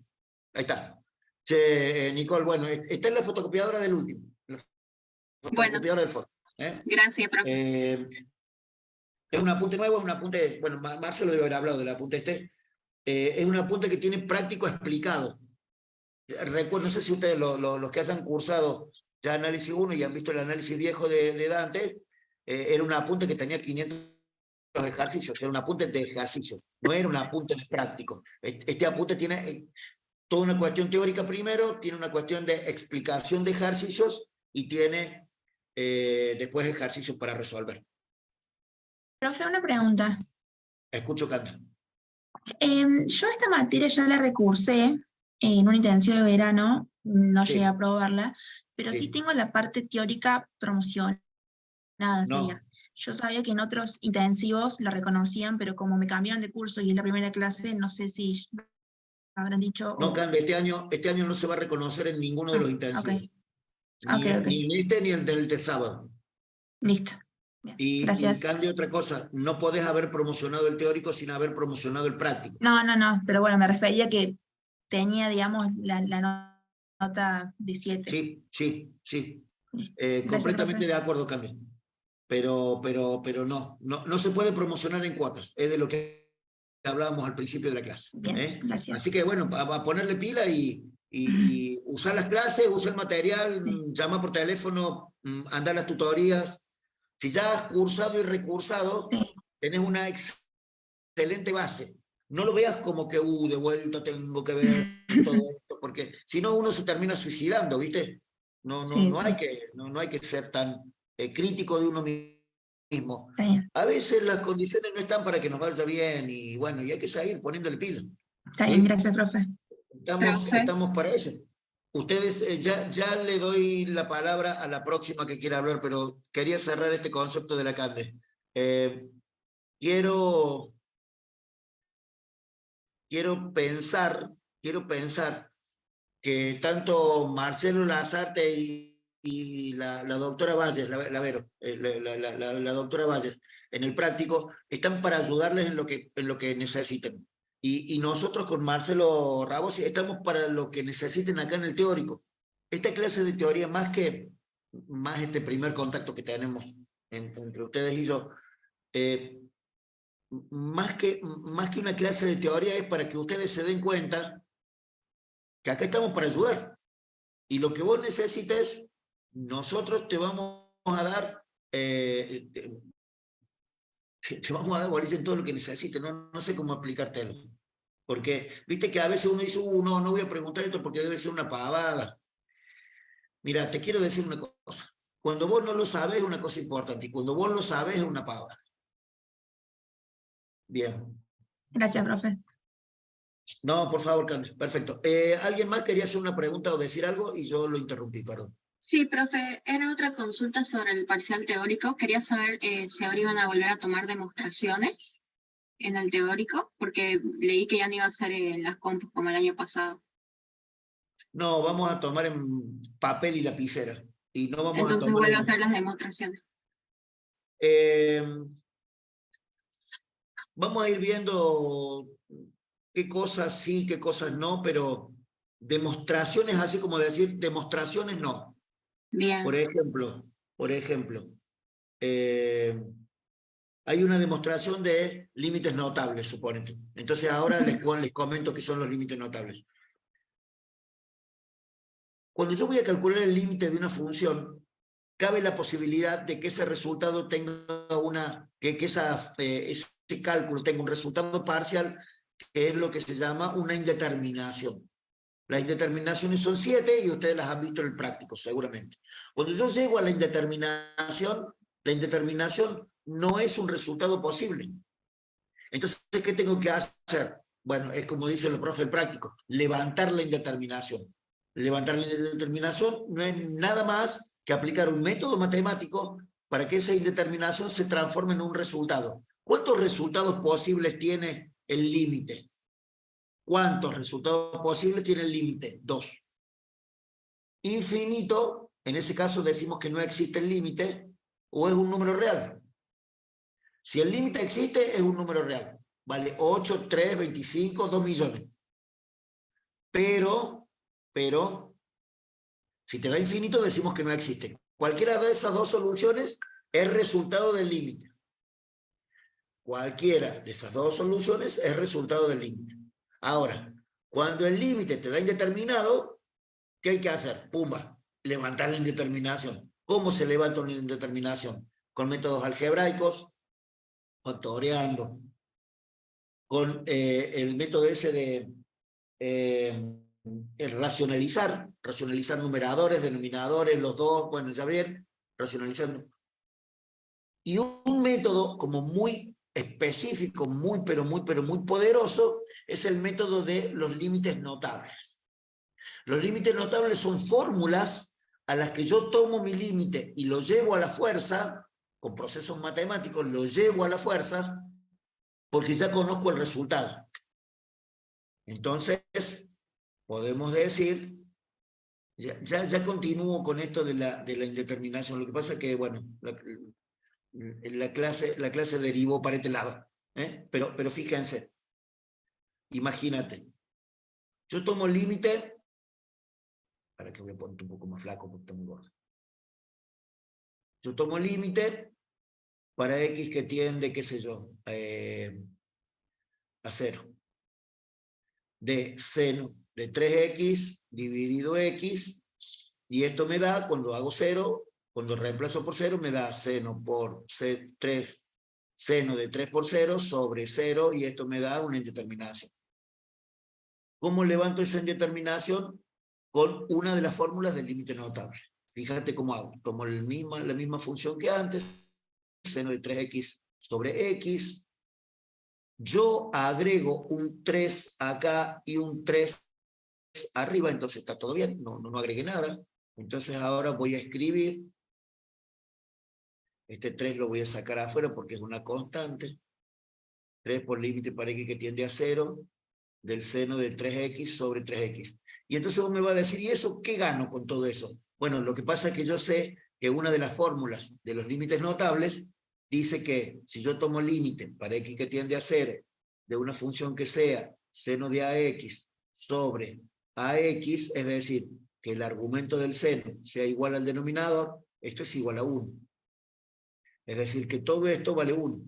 Ahí está. Nicole, bueno, esta es la fotocopiadora del último. La fotocopiadora del fondo. Gracias, profe. Es un apunte nuevo, es un apunte, bueno, Marcelo debe haber hablado del apunte este. Es un apunte que tiene práctico explicado. Recuerdo, no sé si ustedes, los que hayan cursado ya análisis 1 y han visto el análisis viejo de Dante, era un apunte que tenía 500 ejercicios, era un apunte de ejercicios, no era un apunte de práctico. Este apunte tiene toda una cuestión teórica primero, tiene una cuestión de explicación de ejercicios y tiene después ejercicios para resolver. Profe, una pregunta. Escucho, Candra. Yo esta materia ya la recursé en un intensivo de verano, no Sí. llegué a aprobarla, pero sí Sí. tengo la parte teórica promocionada, sería. Yo sabía que en otros intensivos la reconocían, pero como me cambiaron de curso y es la primera clase, no sé si habrán dicho... No, Candra, este año no se va a reconocer en ninguno de los intensivos. Ok. Ni en este ni el del sábado. Listo. Bien, Y gracias. Candy, otra cosa, no podés haber promocionado el teórico sin haber promocionado el práctico. No, pero bueno, me refería que tenía, digamos, la nota de 7. Sí. Gracias, Completamente profe. de acuerdo, Candy. Pero no se puede promocionar en cuotas. Es de lo que hablábamos al principio de la clase. Bien, gracias. Así que bueno, a ponerle pila y usar las clases, usar el material, llama por teléfono, anda a las tutorías. Si ya has cursado y recursado, tenés una excelente base. No lo veas como que, de vuelta tengo que ver todo esto, porque si no uno se termina suicidando, ¿viste? No hay que ser tan crítico de uno mismo. A veces las condiciones no están para que nos vaya bien y bueno, y hay que seguir poniéndole pila. Está bien, gracias, profe. Estamos para eso. Ustedes, ya le doy la palabra a la próxima que quiera hablar, pero quería cerrar este concepto de la Cande. Quiero pensar que tanto Marcelo Lazarte y la doctora Valles, la doctora Valles, en el práctico, están para ayudarles en lo que necesiten. Y nosotros con Marcelo Rabos estamos para lo que necesiten acá en el teórico. Esta clase de teoría, más este primer contacto que tenemos entre ustedes y yo, más que una clase de teoría es para que ustedes se den cuenta que acá estamos para ayudar. Y lo que vos necesites, nosotros te vamos a dar, te vamos a dar bolitas en todo lo que necesites. No sé cómo explicártelo. Porque, viste que a veces uno dice, no voy a preguntar esto porque debe ser una pavada. Mira, te quiero decir una cosa. Cuando vos no lo sabes es una cosa importante, y cuando vos lo sabes es una pavada. Bien. Gracias, profe. No, por favor, Candy. Perfecto. ¿Alguien más quería hacer una pregunta o decir algo? Y yo lo interrumpí, perdón. Sí, profe, era otra consulta sobre el parcial teórico. Quería saber si ahora iban a volver a tomar demostraciones en el teórico, porque leí que ya no iba a ser en las compus como el año pasado. No, vamos a tomar en papel y lapicera. Y no vamos Entonces a tomar vuelve a hacer las demostraciones. Vamos a ir viendo qué cosas sí, qué cosas no, pero demostraciones, así como decir, demostraciones no. Bien. Por ejemplo, hay una demostración de límites notables, suponete. Entonces ahora les comento qué son los límites notables. Cuando yo voy a calcular el límite de una función, cabe la posibilidad de que ese resultado tenga ese cálculo tenga un resultado parcial, que es lo que se llama una indeterminación. Las indeterminaciones son 7 y ustedes las han visto en el práctico, seguramente. Cuando yo llego a la indeterminación no es un resultado posible. Entonces, ¿qué tengo que hacer? Bueno, es como dicen los profes del práctico, levantar la indeterminación. Levantar la indeterminación no es nada más que aplicar un método matemático para que esa indeterminación se transforme en un resultado. ¿Cuántos resultados posibles tiene el límite? ¿Cuántos resultados posibles tiene el límite? 2. Infinito, en ese caso decimos que no existe el límite, o es un número real. Si el límite existe, es un número real. Vale 8, 3, 25, 2 millones. Pero, si te da infinito, decimos que no existe. Cualquiera de esas dos soluciones es resultado del límite. Cualquiera de esas dos soluciones es resultado del límite. Ahora, cuando el límite te da indeterminado, ¿qué hay que hacer? Pumba, levantar la indeterminación. ¿Cómo se levanta una indeterminación? Con métodos algebraicos, factoreando, con el método ese de el racionalizar numeradores, denominadores, los dos, bueno, ya ven, racionalizando. Y un método como muy específico, muy poderoso, es el método de los límites notables. Los límites notables son fórmulas a las que yo tomo mi límite y lo llevo a la fuerza, con procesos matemáticos, lo llevo a la fuerza, porque ya conozco el resultado. Entonces, podemos decir, ya continúo con esto de la indeterminación. Lo que pasa es que, bueno, la clase derivó para este lado. Pero fíjense, imagínate, yo tomo límite, para que voy a ponerte un poco más flaco porque está muy gordo. Yo tomo límite para X que tiende, qué sé yo, a 0. De seno de 3X dividido X, y esto me da, cuando hago 0, cuando reemplazo por 0, me da seno por 3, seno de 3 por 0 sobre 0, y esto me da una indeterminación. ¿Cómo levanto esa indeterminación? Con una de las fórmulas del límite notable. Fíjate cómo hago. Tomo la misma función que antes, seno de 3X sobre X. Yo agrego un 3 acá y un 3 arriba, entonces está todo bien, no agregué nada. Entonces ahora voy a escribir, este 3 lo voy a sacar afuera porque es una constante, 3 por límite para X que tiende a 0, del seno de 3X sobre 3X. Y entonces vos me vas a decir, ¿y eso qué gano con todo eso? Bueno, lo que pasa es que yo sé que una de las fórmulas de los límites notables dice que si yo tomo límite para X que tiende a 0 de una función que sea seno de AX sobre AX, es decir, que el argumento del seno sea igual al denominador, esto es igual a 1. Es decir, que todo esto vale 1.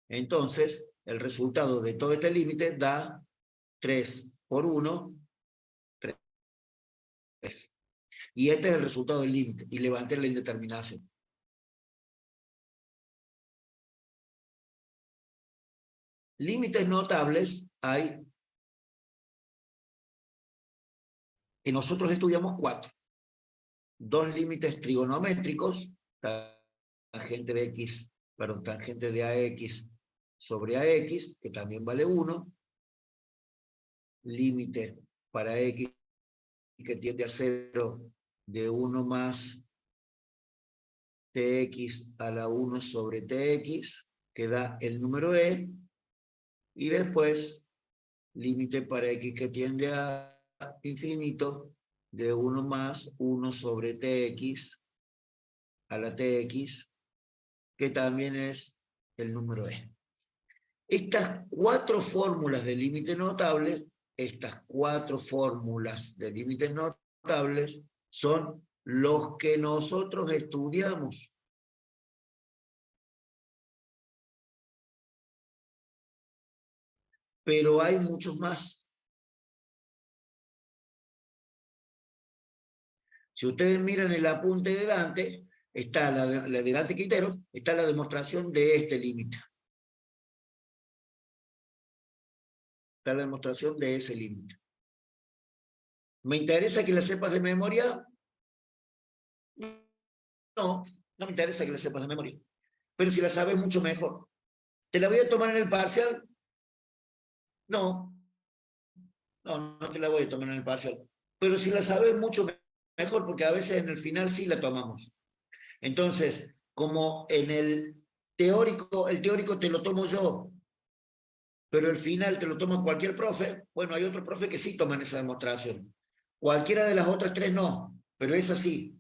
Entonces, el resultado de todo este límite da 3 por 1, Y este es el resultado del límite, y levanté la indeterminación. Límites notables hay, que nosotros estudiamos 4. 2 límites trigonométricos, tangente de x, perdón, tangente de ax sobre ax, que también vale 1. Límite para x que tiende a 0 de 1 más tx a la 1 sobre tx, que da el número e. Y después, límite para x que tiende a infinito de 1 más 1 sobre tx a la tx, que también es el número e. Estas 4 fórmulas de límites notables, son los que nosotros estudiamos. Pero hay muchos más. Si ustedes miran el apunte de Dante, está la de Dante Quinteros, está la demostración de este límite. Está la demostración de ese límite. ¿Me interesa que la sepas de memoria? No, no me interesa que la sepas de memoria. Pero si la sabes, mucho mejor. ¿Te la voy a tomar en el parcial? No. No te la voy a tomar en el parcial. Pero si la sabes, mucho mejor, porque a veces en el final sí la tomamos. Entonces, como en el teórico te lo tomo yo, pero el final te lo toma cualquier profe, bueno, hay otros profes que sí toman esa demostración. Cualquiera de las otras 3 no, pero es así.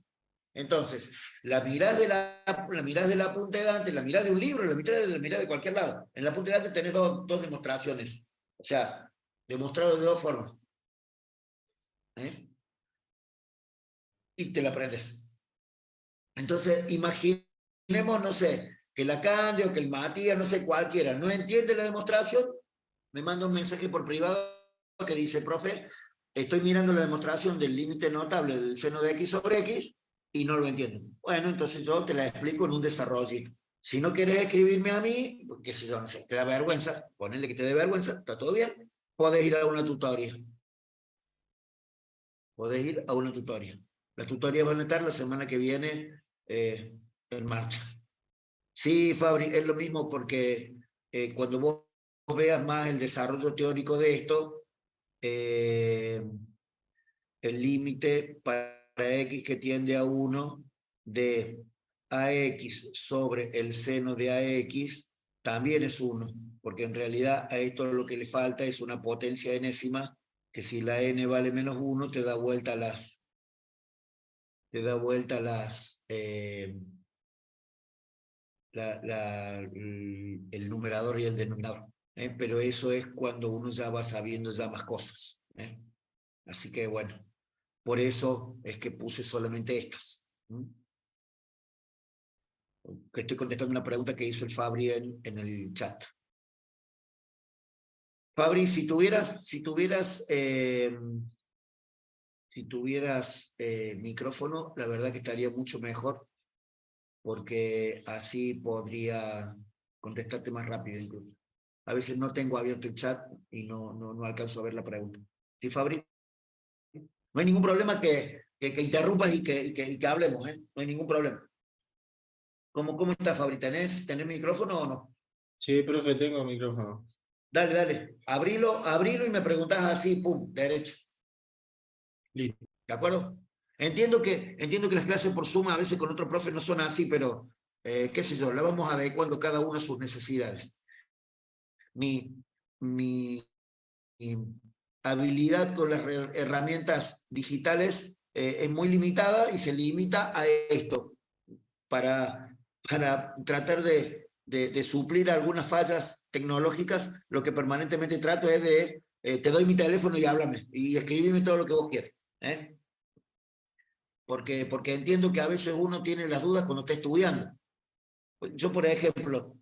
Entonces, la mirás del apunte de Dante, la mirás de un libro, la mirás de cualquier lado. En el apunte de Dante tenés dos demostraciones. O sea, demostrado de 2 formas. Y te la aprendes. Entonces, imaginemos, no sé, que la Candio, que el Matías, no sé, cualquiera, no entiende la demostración, me manda un mensaje por privado que dice, profe, estoy mirando la demostración del límite notable del seno de x sobre x y no lo entiendo. Bueno, entonces yo te la explico en un desarrollo. Si no quieres escribirme a mí, qué sé yo, no sé, te da vergüenza, ponele que te dé vergüenza, está todo bien, podés ir a una tutoría. Podés ir a una tutoría. Las tutorías van a estar la semana que viene en marcha. Sí, Fabri, es lo mismo porque cuando vos veas más el desarrollo teórico de esto, el límite para x que tiende a 1 de ax sobre el seno de ax también es 1, porque en realidad a esto lo que le falta es una potencia enésima, que si la n vale menos 1 te da vuelta el numerador y el denominador. Pero eso es cuando uno ya va sabiendo ya más cosas. Así que bueno, por eso es que puse solamente estas. Que estoy contestando una pregunta que hizo el Fabri en el chat. Fabri, si tuvieras micrófono, la verdad que estaría mucho mejor, porque así podría contestarte más rápido incluso. A veces no tengo abierto el chat y no alcanzo a ver la pregunta. ¿Sí, Fabri? No hay ningún problema que interrumpas y que hablemos, ¿eh? No hay ningún problema. ¿Cómo está, Fabri? ¿Tenés micrófono o no? Sí, profe, tengo micrófono. Dale. Abrilo y me preguntás así, pum, derecho. Listo. ¿De acuerdo? Entiendo que las clases por Zoom a veces con otro profe no son así, pero qué sé yo, la vamos adecuando cada uno a sus necesidades. Mi habilidad con las herramientas digitales es muy limitada y se limita a esto, para tratar de suplir algunas fallas tecnológicas. Lo que permanentemente trato es de, te doy mi teléfono y háblame, y escribime todo lo que vos quieras. Porque entiendo que a veces uno tiene las dudas cuando está estudiando. Yo, por ejemplo,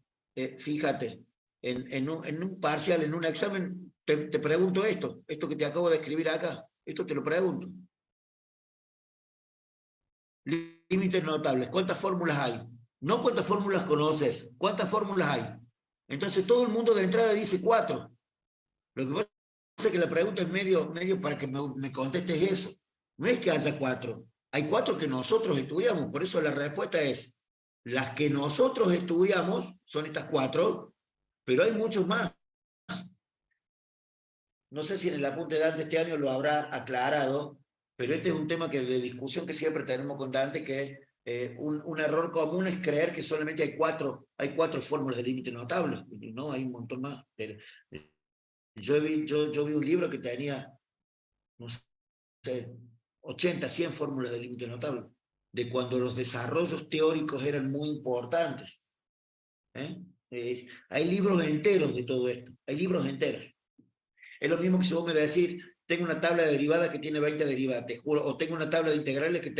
fíjate, en un parcial, en un examen, te pregunto esto que te acabo de escribir acá, esto te lo pregunto. límites notables. ¿Cuántas fórmulas hay? No cuántas fórmulas conoces, ¿cuántas fórmulas hay? Entonces todo el mundo de entrada dice 4. Lo que pasa es que la pregunta es medio para que me contestes eso. No es que haya 4, hay 4 que nosotros estudiamos, por eso la respuesta es, las que nosotros estudiamos son estas 4, pero hay muchos más. No sé si en el apunte de Dante este año lo habrá aclarado, pero este es un tema de discusión que siempre tenemos con Dante, que un error común es creer que solamente hay 4 fórmulas de límite notable. No, hay un montón más. Yo vi un libro que tenía, no sé, 80, 100 fórmulas de límite notable, de cuando los desarrollos teóricos eran muy importantes. Hay libros enteros de todo esto, hay libros enteros. Es lo mismo que si vos me decís, tengo una tabla de derivadas que tiene 20 derivadas, te juro, o tengo una tabla de integrales que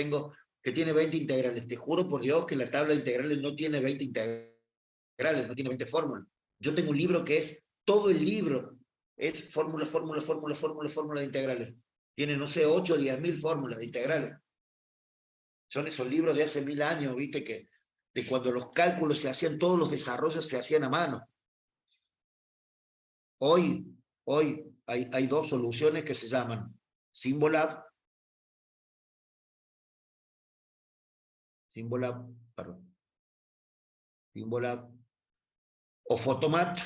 tiene 20 integrales, te juro por Dios que la tabla de integrales no tiene 20 integrales, no tiene 20 fórmulas. Yo tengo un libro que es, todo el libro es fórmula de integrales. Tiene, no sé, 8 o 10.000 fórmulas de integrales. Son esos libros de hace 1000 años, viste, que de cuando los cálculos se hacían, todos los desarrollos se hacían a mano. Hoy hay 2 soluciones que se llaman Symbolab, o Photomat,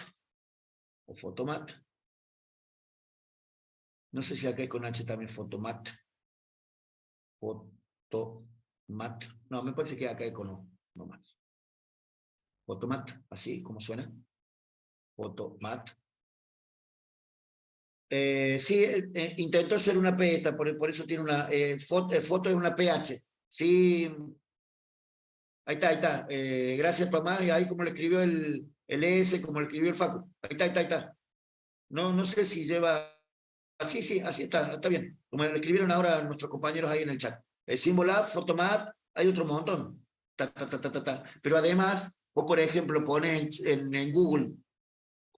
no sé si acá hay con H también Photomat, no, me parece que acá hay con O, no más. Photomat, así como suena, Photomat. Sí, intentó ser una PETA, por eso tiene una foto es una PH. Sí, ahí está. Gracias, Tomás, y ahí como le escribió el ES, como le escribió el Facu. Ahí está. No sé si lleva... Sí, así está bien. Como le escribieron ahora nuestros compañeros ahí en el chat. Symbolab, Photomat, hay otro montón. Pero además, vos por ejemplo pones en Google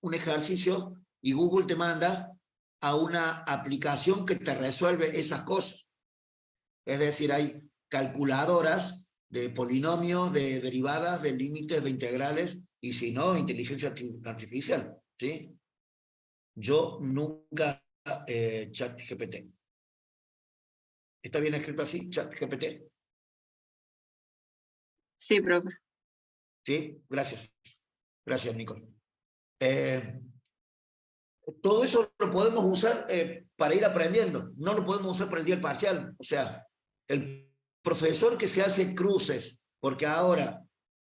un ejercicio y Google te manda a una aplicación que te resuelve esas cosas. Es decir, hay calculadoras de polinomios, de derivadas, de límites, de integrales, y si no, inteligencia artificial, ¿sí? Yo nunca ChatGPT. ¿Está bien escrito así, ChatGPT? Sí, profe. Sí, gracias. Gracias, Nicole. Todo eso lo podemos usar para ir aprendiendo, no lo podemos usar para el día parcial. O sea, el profesor que se hace cruces, porque ahora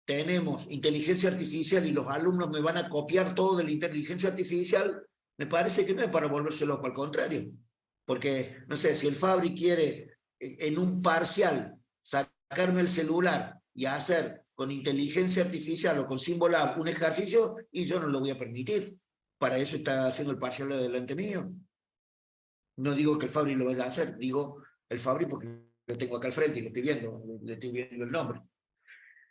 tenemos inteligencia artificial y los alumnos me van a copiar todo de la inteligencia artificial, me parece que no es para volverse loco, al contrario. Porque, no sé, si el Fabri quiere en un parcial sacarme el celular y hacer con inteligencia artificial o con Symbolab un ejercicio, y yo no lo voy a permitir. Para eso está haciendo el parcial delante mío. No digo que el Fabri lo vaya a hacer, digo el Fabri porque lo tengo acá al frente y le estoy viendo el nombre.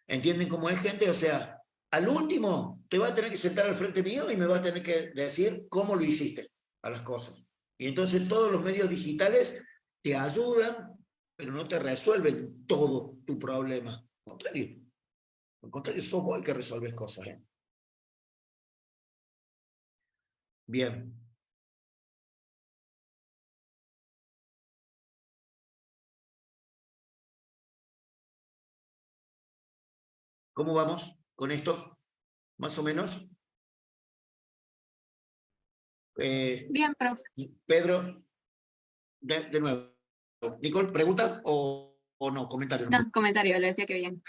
¿Entienden cómo es, gente? O sea, al último te va a tener que sentar al frente mío y me va a tener que decir cómo lo hiciste a las cosas. Y entonces todos los medios digitales te ayudan, pero no te resuelven todo tu problema. Al contrario, sos vos el que resolves cosas. Bien. ¿Cómo vamos con esto? ¿Más o menos? Bien, profe. Pedro, de nuevo. Nicole, ¿pregunta o no? Comentario. No, comentario, le decía que bien.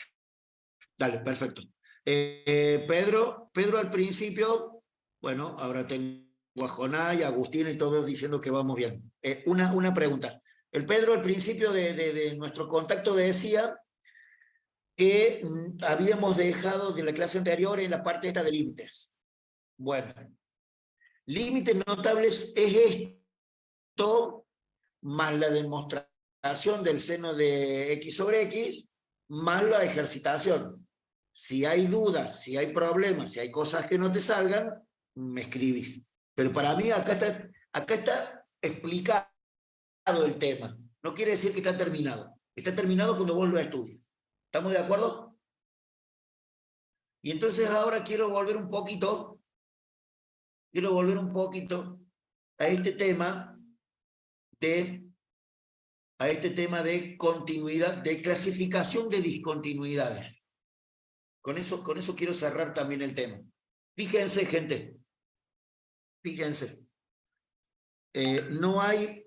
Dale, perfecto. Pedro al principio, bueno, ahora tengo a Joná y a Agustín y todos diciendo que vamos bien. Una pregunta. El Pedro al principio de nuestro contacto decía que habíamos dejado de la clase anterior en la parte esta de límites. Bueno, límites notables es esto, más la demostración del seno de x sobre x, más la ejercitación. Si hay dudas, si hay problemas, si hay cosas que no te salgan, me escribís. Pero para mí acá está explicado el tema. No quiere decir que está terminado. Está terminado cuando vos lo estudies. ¿Estamos de acuerdo? Y entonces ahora quiero volver un poquito a este tema de continuidad, de clasificación de discontinuidades. Con eso quiero cerrar también el tema. Fíjense, gente. Fíjense. No hay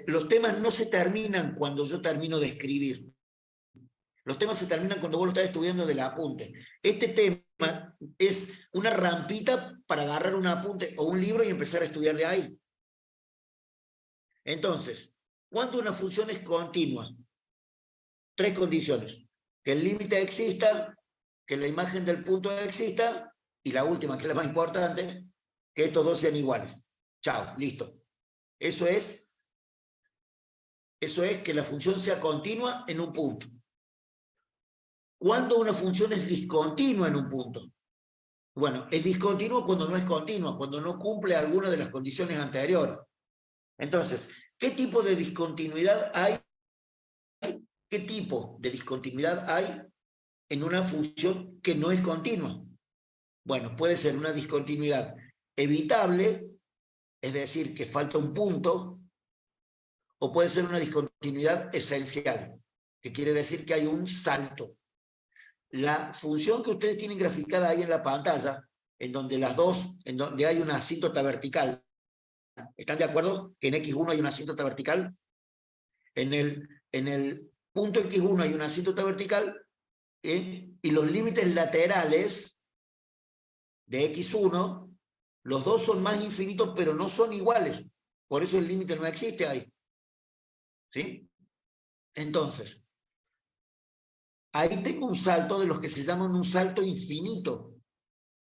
los temas no se terminan cuando yo termino de escribir. Los temas se terminan cuando vos lo estás estudiando del apunte. Este tema es una rampita para agarrar un apunte o un libro y empezar a estudiar de ahí. Entonces, cuando una función es continua, 3 condiciones: que el límite exista, que la imagen del punto exista, y la última, que es la más importante, que estos dos sean iguales. Chao, listo. Eso es que la función sea continua en un punto. ¿Cuándo una función es discontinua en un punto? Bueno, es discontinuo cuando no es continua, cuando no cumple alguna de las condiciones anteriores. Entonces, ¿qué tipo de discontinuidad hay? ¿Qué tipo de discontinuidad hay en una función que no es continua? Bueno, puede ser una discontinuidad evitable, es decir, que falta un punto, o puede ser una discontinuidad esencial, que quiere decir que hay un salto. La función que ustedes tienen graficada ahí en la pantalla, en donde hay una asíntota vertical, ¿están de acuerdo que en X1 hay una asíntota vertical? En el punto X1 hay una asíntota vertical, y los límites laterales de X1, los dos son más infinitos, pero no son iguales. Por eso el límite no existe ahí. ¿Sí? Entonces, ahí tengo un salto de los que se llaman un salto infinito.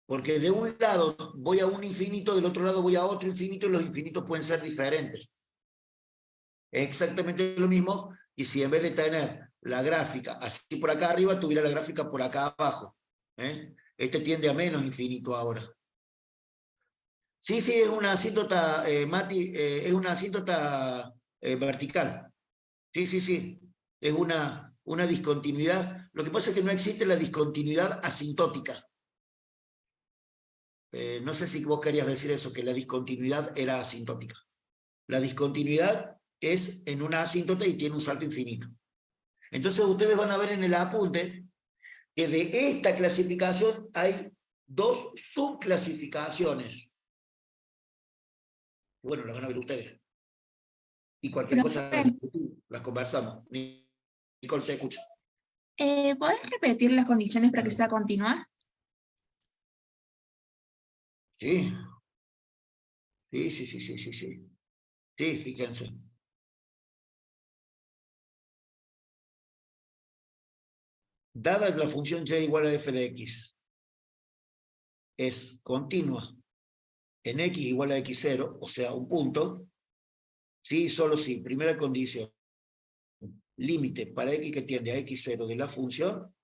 Porque de un lado voy a un infinito, del otro lado voy a otro infinito, y los infinitos pueden ser diferentes. Es exactamente lo mismo, y si en vez de tener la gráfica así por acá arriba, tuviera la gráfica por acá abajo. Este tiende a menos infinito ahora. Sí, es una asíntota, Mati, es una asíntota vertical. Sí. Es una discontinuidad. Lo que pasa es que no existe la discontinuidad asintótica. No sé si vos querías decir eso, que la discontinuidad era asintótica. La discontinuidad es en una asíntota y tiene un salto infinito. Entonces ustedes van a ver en el apunte que de esta clasificación hay 2 subclasificaciones. Bueno, las van a ver ustedes. Y cualquier cosa las conversamos. Nicole, te escucho. ¿Podés repetir las condiciones para que sea continua? Sí. Sí, fíjense. Dada la función y igual a f de x, es continua en x igual a x0, o sea, un punto, sí, solo sí. Primera condición: límite para x que tiende a x0 de la función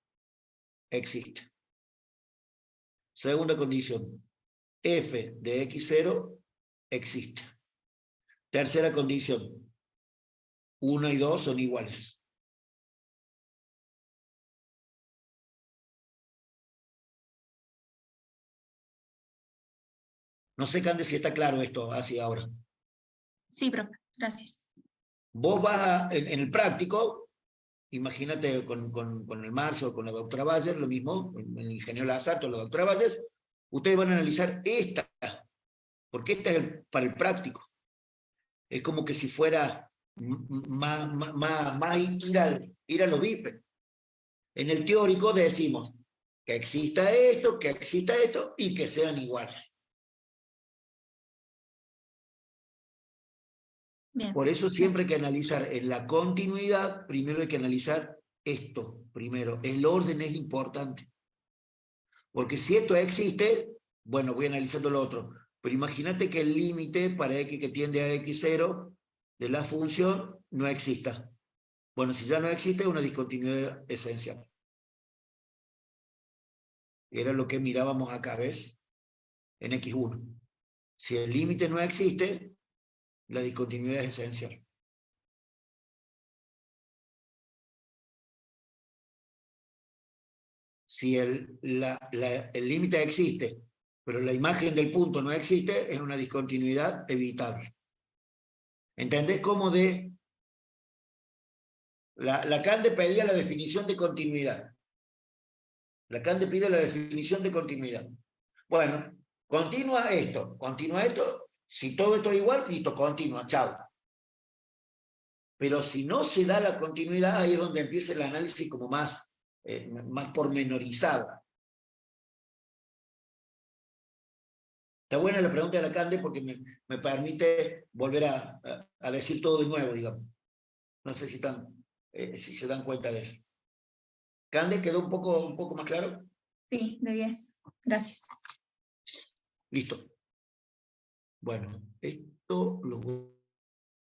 existe. Segunda condición: f de x0 existe. Tercera condición: 1 y 2 son iguales. No sé, Cande, si está claro esto así ahora. Sí, profe, gracias. Vos vas en el práctico, imagínate con el Marzo o con la doctora Valles, lo mismo, el ingeniero Lazato, la doctora Valles, ustedes van a analizar esta, porque esta es para el práctico. Es como que si fuera más ir a los bifes. En el teórico decimos que exista esto y que sean iguales. Bien, Por eso siempre hay que gracias. analizar en la continuidad, primero hay que analizar esto, primero. El orden es importante. Porque si esto existe, bueno, voy analizando lo otro. Pero imagínate que el límite para x que tiende a x0 de la función no exista. Bueno, si ya no existe, es una discontinuidad esencial. Era lo que mirábamos acá, ¿ves? En x1. Si el límite no existe, la discontinuidad es esencial. Si el límite existe, pero la imagen del punto no existe, es una discontinuidad evitable. ¿Entendés cómo de... Lacan pedía la definición de continuidad. Lacan pide la definición de continuidad. Bueno, continúa esto, si todo esto es igual, listo, continúa, chao. Pero si no se da la continuidad, ahí es donde empieza el análisis como más pormenorizado. Está buena la pregunta de Lacan porque me permite volver a decir todo de nuevo, digamos. No sé si se dan cuenta de eso. ¿Cande quedó un poco más claro? Sí, de 10. Gracias. Listo. Bueno, esto lo voy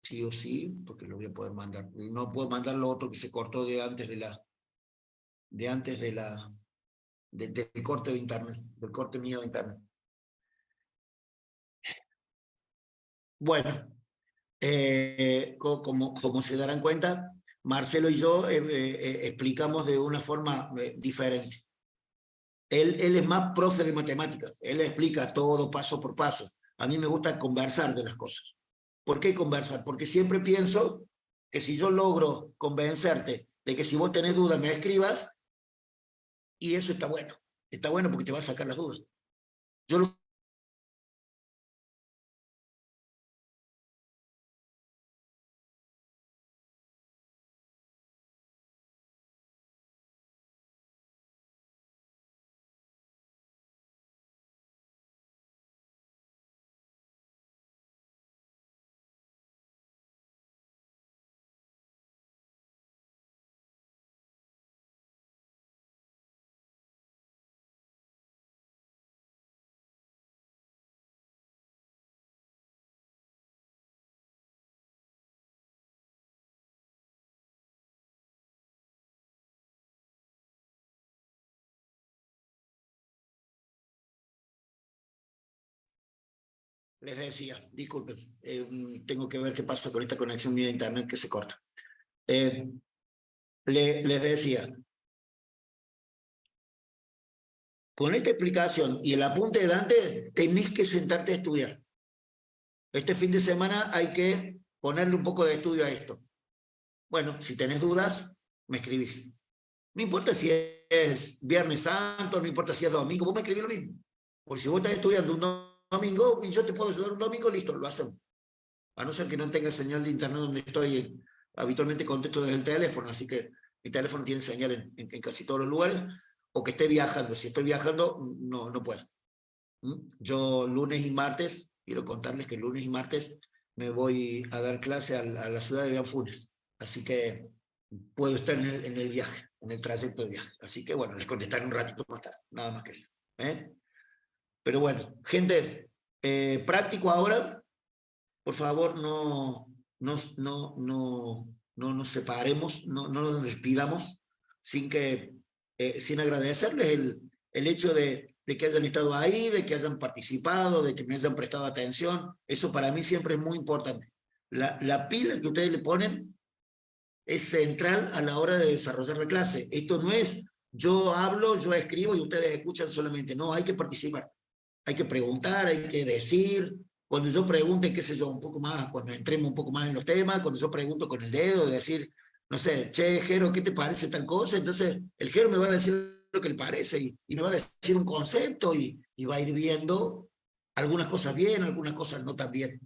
sí o sí, porque lo voy a poder mandar. No puedo mandar lo otro que se cortó del corte de internet, del corte mío de internet. Bueno, como se darán cuenta, Marcelo y yo explicamos de una forma diferente. Él es más profe de matemáticas, él explica todo paso por paso. A mí me gusta conversar de las cosas. ¿Por qué conversar? Porque siempre pienso que si yo logro convencerte de que si vos tenés dudas me escribas, y eso está bueno porque te va a sacar las dudas. Yo lo les decía, disculpen, tengo que ver qué pasa con esta conexión mía de internet que se corta. Les decía, con esta explicación y el apunte de Dante, tenés que sentarte a estudiar. Este fin de semana hay que ponerle un poco de estudio a esto. Bueno, si tenés dudas, me escribís. No importa si es Viernes Santo, no importa si es domingo, vos me escribís lo mismo. Porque si vos estás estudiando un domingo y yo te puedo ayudar un domingo, listo, lo hacemos. A no ser que no tenga señal de internet donde estoy, habitualmente contesto desde el teléfono, así que mi teléfono tiene señal en casi todos los lugares, o que esté viajando. Si estoy viajando, no puedo. Yo lunes y martes, quiero contarles que lunes y martes me voy a dar clase a la ciudad de Anfunes, así que puedo estar en el viaje, en el trayecto de viaje. Así que bueno, les contestaré un ratito más tarde, nada más que eso. Pero bueno, gente, práctico ahora. Por favor, no nos separemos, no nos despidamos sin agradecerles el hecho de que hayan estado ahí, de que hayan participado, de que me hayan prestado atención. Eso para mí siempre es muy importante. La pila que ustedes le ponen es central a la hora de desarrollar la clase. Esto no es yo hablo, yo escribo y ustedes escuchan solamente. No, hay que participar. Hay que preguntar, hay que decir. Cuando yo pregunte, qué sé yo, un poco más, cuando entremos un poco más en los temas, cuando yo pregunto con el dedo, de decir, no sé, che, Jero, ¿qué te parece tal cosa? Entonces, el Jero me va a decir lo que le parece y me va a decir un concepto y va a ir viendo algunas cosas bien, algunas cosas no tan bien.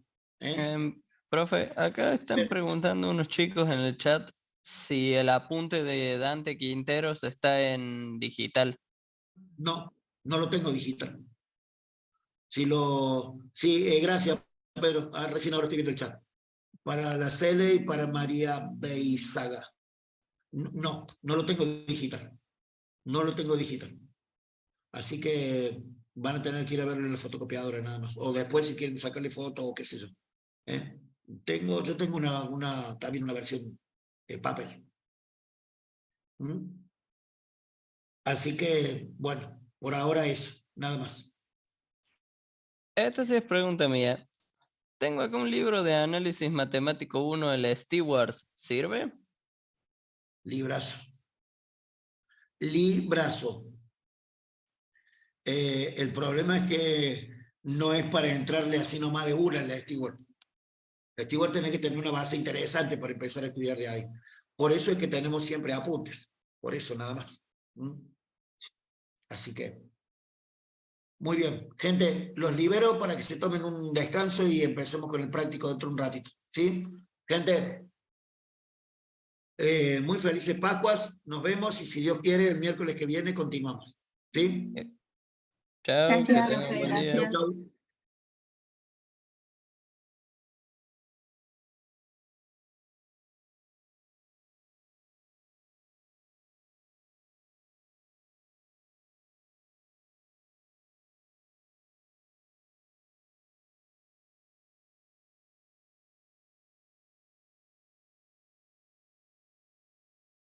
Profe, acá están Bien. preguntando unos chicos en el chat si el apunte de Dante Quinteros está en digital. No lo tengo digital. Sí, gracias, Pedro. Recién ahora estoy viendo el chat. Para la Cele y para María Beizaga. No lo tengo digital. No lo tengo digital. Así que van a tener que ir a verlo en la fotocopiadora nada más. O después si quieren sacarle foto o qué sé yo. Yo tengo también una versión papel. Así que, bueno, por ahora eso. Nada más. Esta sí es pregunta mía. Tengo acá un libro de análisis matemático 1 de la Stewarts. ¿Sirve? Librazo. Librazo. El problema es que no es para entrarle así nomás de una en la Stewart. La Stewart tiene que tener una base interesante para empezar a estudiar de ahí. Por eso es que tenemos siempre apuntes. Por eso nada más. Así que, muy bien. Gente, los libero para que se tomen un descanso y empecemos con el práctico dentro de un ratito. ¿Sí? Gente, muy felices Pascuas. Nos vemos y si Dios quiere, el miércoles que viene continuamos. ¿Sí? Chao. Gracias, que tengan buen día. gracias. Chau, chau.